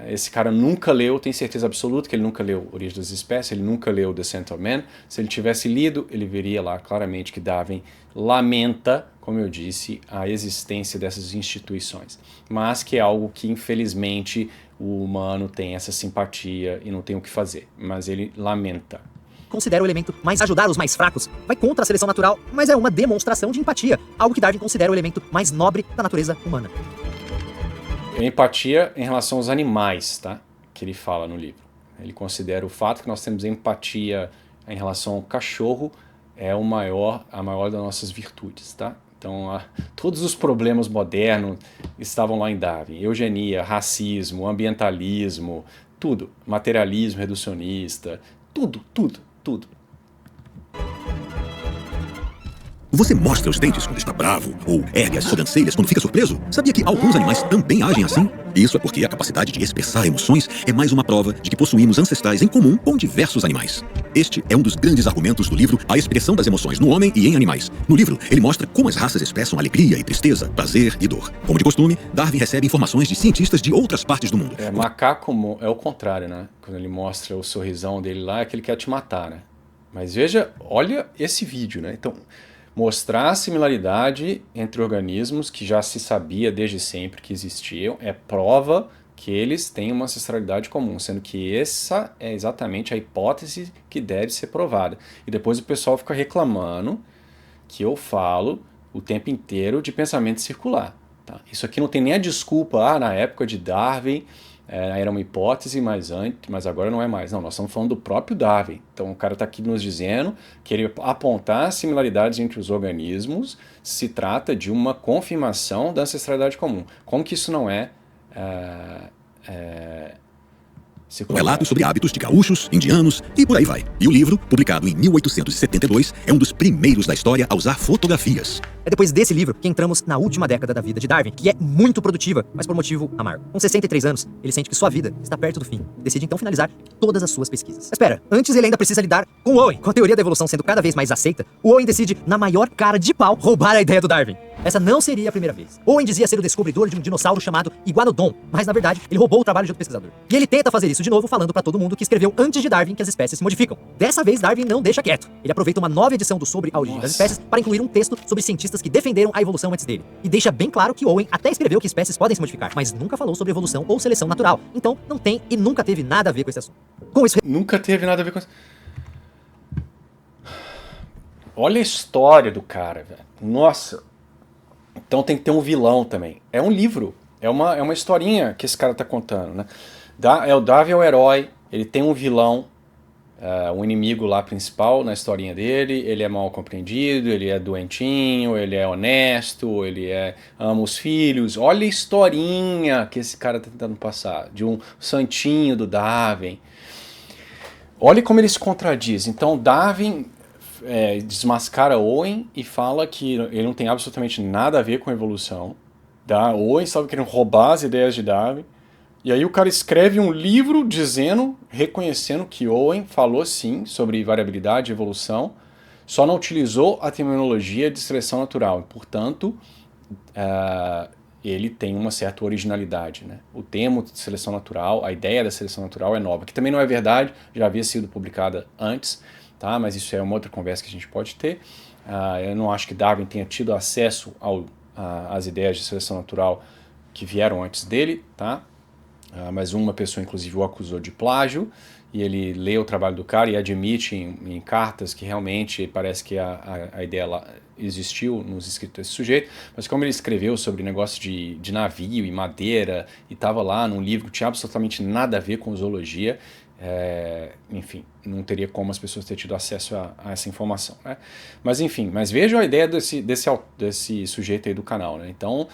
Esse cara nunca leu, tenho certeza absoluta que ele nunca leu Origem das Espécies, ele nunca leu Descent of Man. Se ele tivesse lido, ele veria lá claramente que Darwin lamenta, como eu disse, a existência dessas instituições, mas que é algo que infelizmente o humano tem essa simpatia e não tem o que fazer, mas ele lamenta. Considera o elemento mais ajudar os mais fracos vai contra a seleção natural, mas é uma demonstração de empatia, algo que Darwin considera o elemento mais nobre da natureza humana. Empatia em relação aos animais, tá? Que ele fala no livro. Ele considera o fato que nós temos empatia em relação ao cachorro é a maior das nossas virtudes, tá? Então, todos os problemas modernos estavam lá em Darwin. Eugenia, racismo, ambientalismo, tudo. Materialismo reducionista, tudo. Você mostra os dentes quando está bravo ou ergue as sobrancelhas quando fica surpreso? Sabia que alguns animais também agem assim? Isso é porque a capacidade de expressar emoções é mais uma prova de que possuímos ancestrais em comum com diversos animais. Este é um dos grandes argumentos do livro A Expressão das Emoções no Homem e em Animais. No livro, ele mostra como as raças expressam alegria e tristeza, prazer e dor. Como de costume, Darwin recebe informações de cientistas de outras partes do mundo. Macaco é o contrário, né? Quando ele mostra o sorrisão dele lá, é que ele quer te matar, né? Mas veja, olha esse vídeo, né? Então, mostrar a similaridade entre organismos que já se sabia desde sempre que existiam é prova que eles têm uma ancestralidade comum, sendo que essa é exatamente a hipótese que deve ser provada. E depois o pessoal fica reclamando que eu falo o tempo inteiro de pensamento circular. Tá? Isso aqui não tem nem a desculpa, na época de Darwin era uma hipótese, mas agora não é mais. Não, nós estamos falando do próprio Darwin. Então o cara está aqui nos dizendo que ele apontar similaridades entre os organismos se trata de uma confirmação da ancestralidade comum. Como que isso não é relatos sobre hábitos de gaúchos, indianos e por aí vai. E o livro, publicado em 1872, é um dos primeiros da história a usar fotografias. É depois desse livro que entramos na última década da vida de Darwin, que é muito produtiva, mas por motivo amargo. Com 63 anos, ele sente que sua vida está perto do fim e decide então finalizar todas as suas pesquisas. Mas espera, antes ele ainda precisa lidar com Owen. Com a teoria da evolução sendo cada vez mais aceita, o Owen decide, na maior cara de pau, roubar a ideia do Darwin. Essa não seria a primeira vez. Owen dizia ser o descobridor de um dinossauro chamado Iguanodon, mas na verdade ele roubou o trabalho de outro pesquisador. E ele tenta fazer isso de novo falando pra todo mundo que escreveu antes de Darwin que as espécies se modificam. Dessa vez Darwin não deixa quieto. Ele aproveita uma nova edição do Sobre a Origem das Espécies para incluir um texto sobre cientistas que defenderam a evolução antes dele. E deixa bem claro que Owen até escreveu que espécies podem se modificar, mas nunca falou sobre evolução ou seleção natural. Então não tem e nunca teve nada a ver com esse assunto. Com isso... Nunca teve nada a ver com isso. Olha a história do cara, velho. Nossa. Então tem que ter um vilão também. É um livro, é uma historinha que esse cara tá contando, né? O Darwin é o herói, ele tem um vilão, um inimigo lá principal na historinha dele, ele é mal compreendido, ele é doentinho, ele é honesto, ele ama os filhos. Olha a historinha que esse cara tá tentando passar, de um santinho do Darwin. Olha como ele se contradiz. Então Darwin desmascara Owen e fala que ele não tem absolutamente nada a ver com a evolução. Owen estava querendo roubar as ideias de Darwin. E aí o cara escreve um livro reconhecendo que Owen falou sim sobre variabilidade e evolução, só não utilizou a terminologia de seleção natural. Portanto, ele tem uma certa originalidade, né? O termo de seleção natural, a ideia da seleção natural é nova, que também não é verdade, já havia sido publicada antes, tá? Mas isso é uma outra conversa que a gente pode ter. Eu não acho que Darwin tenha tido acesso às ideias de seleção natural que vieram antes dele, tá? Mas uma pessoa inclusive o acusou de plágio, e ele lê o trabalho do cara e admite em cartas que realmente parece que a ideia lá existiu nos escritos desse sujeito, mas como ele escreveu sobre negócio de navio e madeira, e estava lá num livro que tinha absolutamente nada a ver com zoologia, enfim, não teria como as pessoas terem tido acesso a essa informação, né? Mas enfim, vejam a ideia desse sujeito aí do canal, né? Então,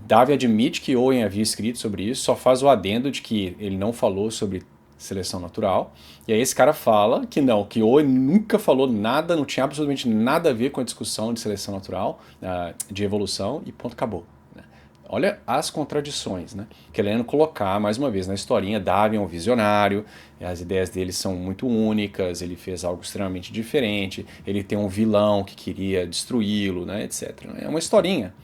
Darwin admite que Owen havia escrito sobre isso, só faz o adendo de que ele não falou sobre seleção natural, e aí esse cara fala que não, que Owen nunca falou nada, não tinha absolutamente nada a ver com a discussão de seleção natural, de evolução, e ponto, acabou. Olha as contradições, né? Querendo colocar, mais uma vez, na historinha, Darwin é um visionário, as ideias dele são muito únicas, ele fez algo extremamente diferente, ele tem um vilão que queria destruí-lo, né, etc. É uma historinha,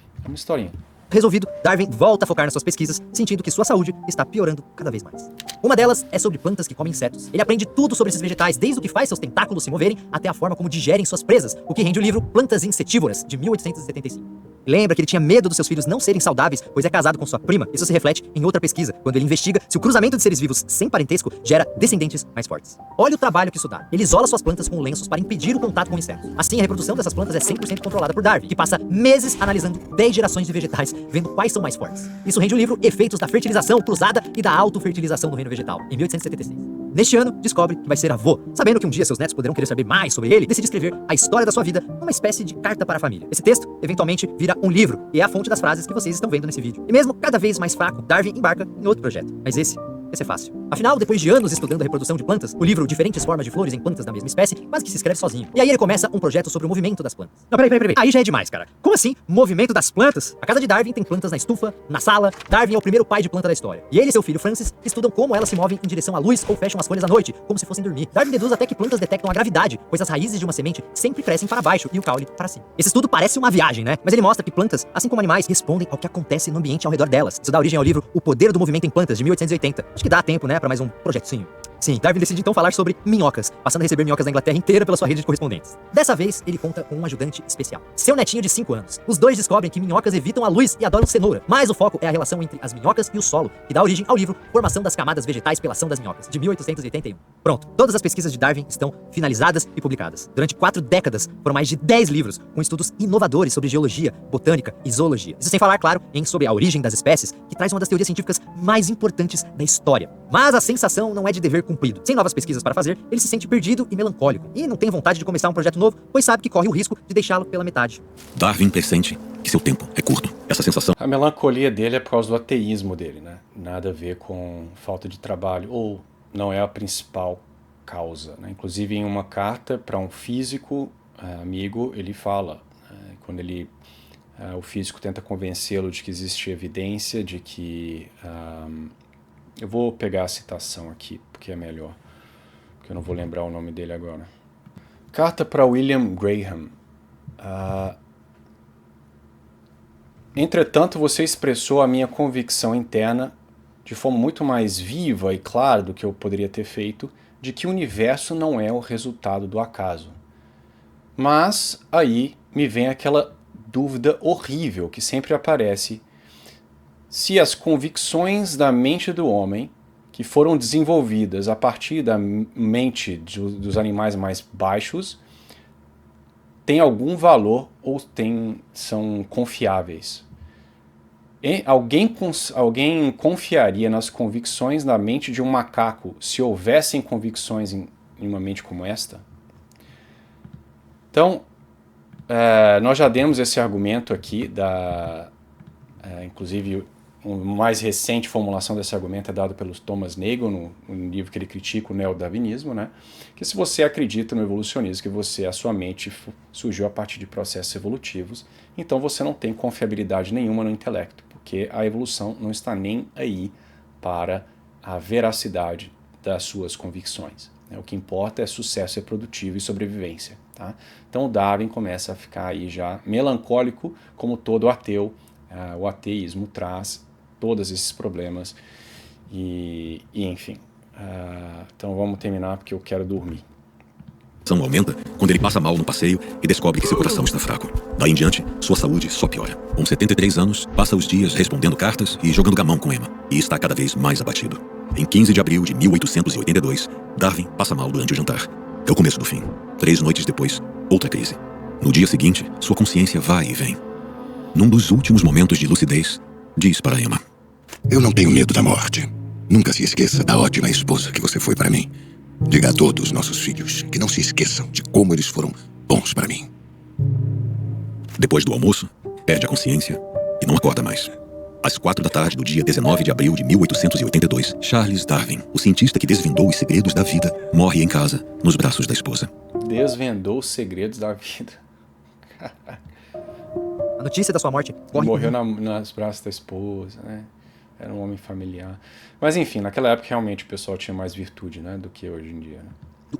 Resolvido, Darwin volta a focar nas suas pesquisas, sentindo que sua saúde está piorando cada vez mais. Uma delas é sobre plantas que comem insetos. Ele aprende tudo sobre esses vegetais, desde o que faz seus tentáculos se moverem até a forma como digerem suas presas, o que rende o livro Plantas Insetívoras, de 1875. Lembra que ele tinha medo dos seus filhos não serem saudáveis, pois é casado com sua prima. Isso se reflete em outra pesquisa, quando ele investiga se o cruzamento de seres vivos sem parentesco gera descendentes mais fortes. Olha o trabalho que isso dá. Ele isola suas plantas com lenços para impedir o contato com insetos. Assim, a reprodução dessas plantas é 100% controlada por Darwin, que passa meses analisando 10 gerações de vegetais, vendo quais são mais fortes. Isso rende o livro Efeitos da Fertilização Cruzada e da Autofertilização do Reino Vegetal, em 1876. Neste ano, descobre que vai ser avô. Sabendo que um dia seus netos poderão querer saber mais sobre ele, decide escrever a história da sua vida numa espécie de carta para a família. Esse texto, eventualmente, vira um livro, e é a fonte das frases que vocês estão vendo nesse vídeo. E mesmo cada vez mais fraco, Darwin embarca em outro projeto. Mas esse é fácil. Afinal, depois de anos estudando a reprodução de plantas, o livro Diferentes Formas de Flores em Plantas da Mesma Espécie quase que se escreve sozinho. E aí ele começa um projeto sobre o movimento das plantas. Não, peraí. Aí já é demais, cara. Como assim? Movimento das plantas? A casa de Darwin tem plantas na estufa, na sala. Darwin é o primeiro pai de planta da história. E ele e seu filho Francis estudam como elas se movem em direção à luz ou fecham as folhas à noite, como se fossem dormir. Darwin deduz até que plantas detectam a gravidade, pois as raízes de uma semente sempre crescem para baixo e o caule para cima. Esse estudo parece uma viagem, né? Mas ele mostra que plantas, assim como animais, respondem ao que acontece no ambiente ao redor delas. Isso dá origem ao livro O Poder do Movimento em Plantas, de 1880. Acho que dá tempo, né, para mais um projetinho. Sim, Darwin decide então falar sobre minhocas, passando a receber minhocas da Inglaterra inteira pela sua rede de correspondentes. Dessa vez, ele conta com um ajudante especial, seu netinho de 5 anos. Os dois descobrem que minhocas evitam a luz e adoram cenoura, mas o foco é a relação entre as minhocas e o solo, que dá origem ao livro Formação das Camadas Vegetais pela Ação das Minhocas, de 1881. Pronto, todas as pesquisas de Darwin estão finalizadas e publicadas. Durante 4 décadas, foram mais de 10 livros, com estudos inovadores sobre geologia, botânica e zoologia. Isso sem falar, claro, em Sobre a Origem das Espécies, que traz uma das teorias científicas mais importantes da história. Mas a sensação não é de dever cumprido. Sem novas pesquisas para fazer, ele se sente perdido e melancólico, e não tem vontade de começar um projeto novo, pois sabe que corre o risco de deixá-lo pela metade. Darwin pressente que seu tempo é curto. Essa sensação... A melancolia dele é por causa do ateísmo dele, né? Nada a ver com falta de trabalho, ou não é a principal causa, né? Inclusive, em uma carta para um físico amigo, ele fala, quando o físico tenta convencê-lo de que existe evidência de que... eu vou pegar a citação aqui, porque é melhor, porque eu não vou lembrar o nome dele agora. Carta para William Graham. Entretanto, você expressou a minha convicção interna de forma muito mais viva e clara do que eu poderia ter feito, de que o universo não é o resultado do acaso. Mas aí me vem aquela dúvida horrível que sempre aparece: se as convicções da mente do homem, que foram desenvolvidas a partir da mente dos animais mais baixos, têm algum valor ou são confiáveis. Alguém confiaria nas convicções da mente de um macaco se houvessem convicções em uma mente como esta? Então, nós já demos esse argumento aqui, inclusive a mais recente formulação desse argumento é dado pelo Thomas Nagel, no livro que ele critica o neodarwinismo, né? Que se você acredita no evolucionismo, que a sua mente surgiu a partir de processos evolutivos, então você não tem confiabilidade nenhuma no intelecto, porque a evolução não está nem aí para a veracidade das suas convicções. O que importa é sucesso reprodutivo e sobrevivência. Tá? Então o Darwin começa a ficar aí já melancólico, como todo ateu. O ateísmo traz todos esses problemas e enfim. Então vamos terminar porque eu quero dormir. A tensão aumenta quando ele passa mal no passeio e descobre que seu coração está fraco. Daí em diante, sua saúde só piora. Com 73 anos, passa os dias respondendo cartas e jogando gamão com Emma, e está cada vez mais abatido. Em 15 de abril de 1882, Darwin passa mal durante o jantar. É o começo do fim. 3 noites depois, outra crise. No dia seguinte, sua consciência vai e vem. Num dos últimos momentos de lucidez, diz para Emma: Eu não tenho medo da morte. Nunca se esqueça da ótima esposa que você foi para mim. Diga a todos os nossos filhos que não se esqueçam de como eles foram bons para mim. Depois do almoço, perde a consciência e não acorda mais. Às 4 da tarde do dia 19 de abril de 1882, Charles Darwin, o cientista que desvendou os segredos da vida, morre em casa, nos braços da esposa. Desvendou os segredos da vida. A notícia da sua morte corre... Morreu nos braços da esposa, né? Era um homem familiar. Mas enfim, naquela época realmente o pessoal tinha mais virtude, né, do que hoje em dia, né?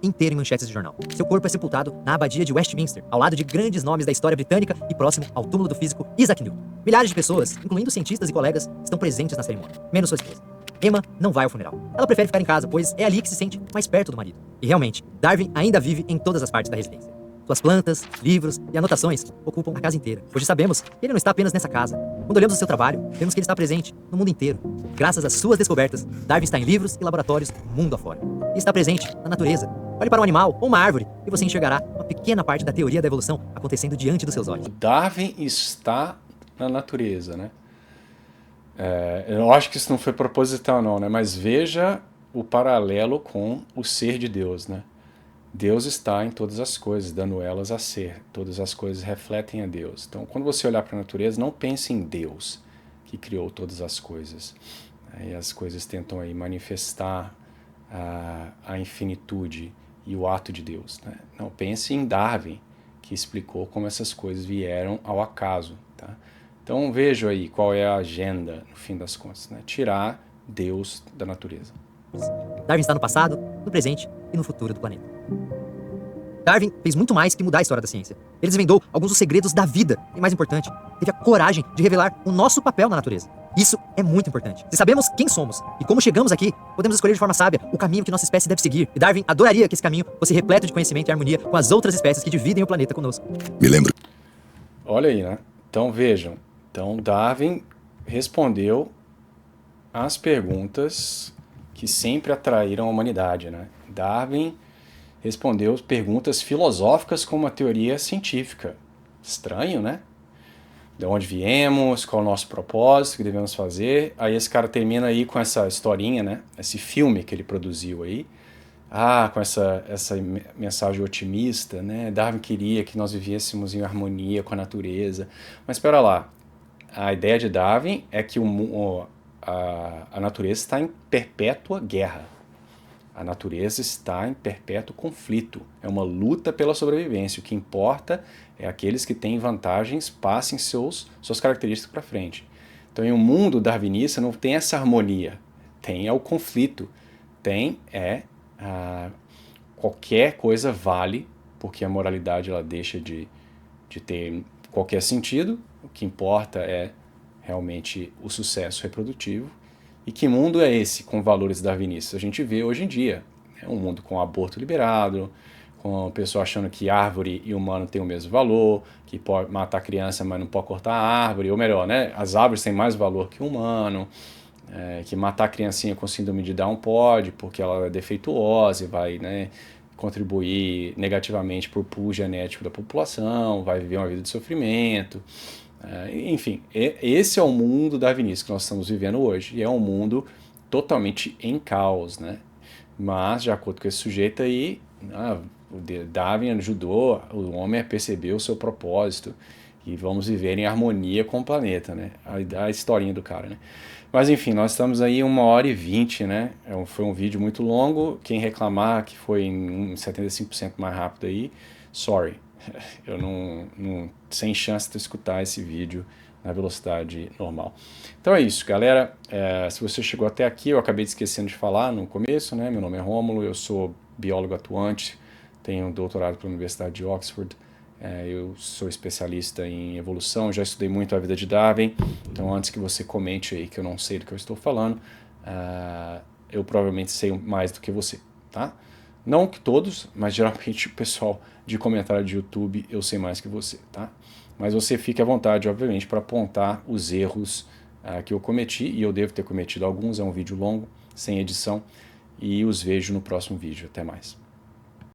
Inteiro em manchetes de jornal. Seu corpo é sepultado na abadia de Westminster, ao lado de grandes nomes da história britânica e próximo ao túmulo do físico Isaac Newton. Milhares de pessoas, incluindo cientistas e colegas, estão presentes na cerimônia, menos sua esposa. Emma não vai ao funeral. Ela prefere ficar em casa, pois é ali que se sente mais perto do marido. E realmente, Darwin ainda vive em todas as partes da residência. Suas plantas, livros e anotações ocupam a casa inteira. Hoje sabemos que ele não está apenas nessa casa. Quando olhamos o seu trabalho, vemos que ele está presente no mundo inteiro. Graças às suas descobertas, Darwin está em livros e laboratórios mundo afora. E está presente na natureza. Olhe para um animal ou uma árvore e você enxergará uma pequena parte da teoria da evolução acontecendo diante dos seus olhos. Darwin está na natureza, né? Eu acho que isso não foi proposital não, né? Mas veja o paralelo com o ser de Deus, né? Deus está em todas as coisas, dando elas a ser. Todas as coisas refletem a Deus. Então, quando você olhar para a natureza, não pense em Deus, que criou todas as coisas. E as coisas tentam aí manifestar a infinitude e o ato de Deus, né? Não, pense em Darwin, que explicou como essas coisas vieram ao acaso, tá? Então veja aí qual é a agenda, no fim das contas, né? Tirar Deus da natureza. Darwin está no passado, no presente e no futuro do planeta. Darwin fez muito mais que mudar a história da ciência. Ele desvendou alguns dos segredos da vida e, mais importante, teve a coragem de revelar o nosso papel na natureza. Isso é muito importante. Se sabemos quem somos e como chegamos aqui, podemos escolher de forma sábia o caminho que nossa espécie deve seguir. E Darwin adoraria que esse caminho fosse repleto de conhecimento e harmonia com as outras espécies que dividem o planeta conosco. Me lembro. Olha aí, né? Então vejam. Então Darwin respondeu às perguntas que sempre atraíram a humanidade, né? Darwin respondeu perguntas filosóficas com uma teoria científica. Estranho, né? De onde viemos, qual é o nosso propósito, o que devemos fazer. Aí esse cara termina aí com essa historinha, né? Esse filme que ele produziu aí. Com essa mensagem otimista, né? Darwin queria que nós vivêssemos em harmonia com a natureza. Mas espera lá, a ideia de Darwin é que a natureza está em perpétua guerra. A natureza está em perpétuo conflito. É uma luta pela sobrevivência. O que importa é aqueles que têm vantagens passem suas características para frente. Então, em um mundo darwinista não tem essa harmonia. Tem o conflito. Qualquer coisa vale, porque a moralidade ela deixa de ter qualquer sentido. O que importa é realmente o sucesso reprodutivo. E que mundo é esse com valores darwinistas? A gente vê hoje em dia. É um mundo com aborto liberado, com o pessoal achando que árvore e humano têm o mesmo valor, que pode matar criança, mas não pode cortar a árvore, ou melhor, né? As árvores têm mais valor que o humano, que matar a criancinha com síndrome de Down pode, porque ela é defeituosa e vai, né, contribuir negativamente para o pool genético da população, vai viver uma vida de sofrimento. Enfim, esse é o mundo darwinista que nós estamos vivendo hoje, e é um mundo totalmente em caos, né? Mas, de acordo com esse sujeito aí, o Darwin ajudou o homem a perceber o seu propósito e vamos viver em harmonia com o planeta, né? A historinha do cara, né? Mas enfim, nós estamos aí 1h20, né? Foi um vídeo muito longo. Quem reclamar que foi em 75% mais rápido aí, sorry. Eu não sem chance de escutar esse vídeo na velocidade normal. Então é isso, galera. Se você chegou até aqui, eu acabei esquecendo de falar no começo, né? Meu nome é Rômulo, eu sou biólogo atuante, tenho um doutorado pela Universidade de Oxford. Eu sou especialista em evolução, já estudei muito a vida de Darwin, então antes que você comente aí que eu não sei do que eu estou falando, eu provavelmente sei mais do que você, tá? Não que todos, mas geralmente o pessoal de comentário de YouTube eu sei mais que você, tá? Mas você fique à vontade, obviamente, para apontar os erros que eu cometi, e eu devo ter cometido alguns, é um vídeo longo, sem edição, e os vejo no próximo vídeo. Até mais.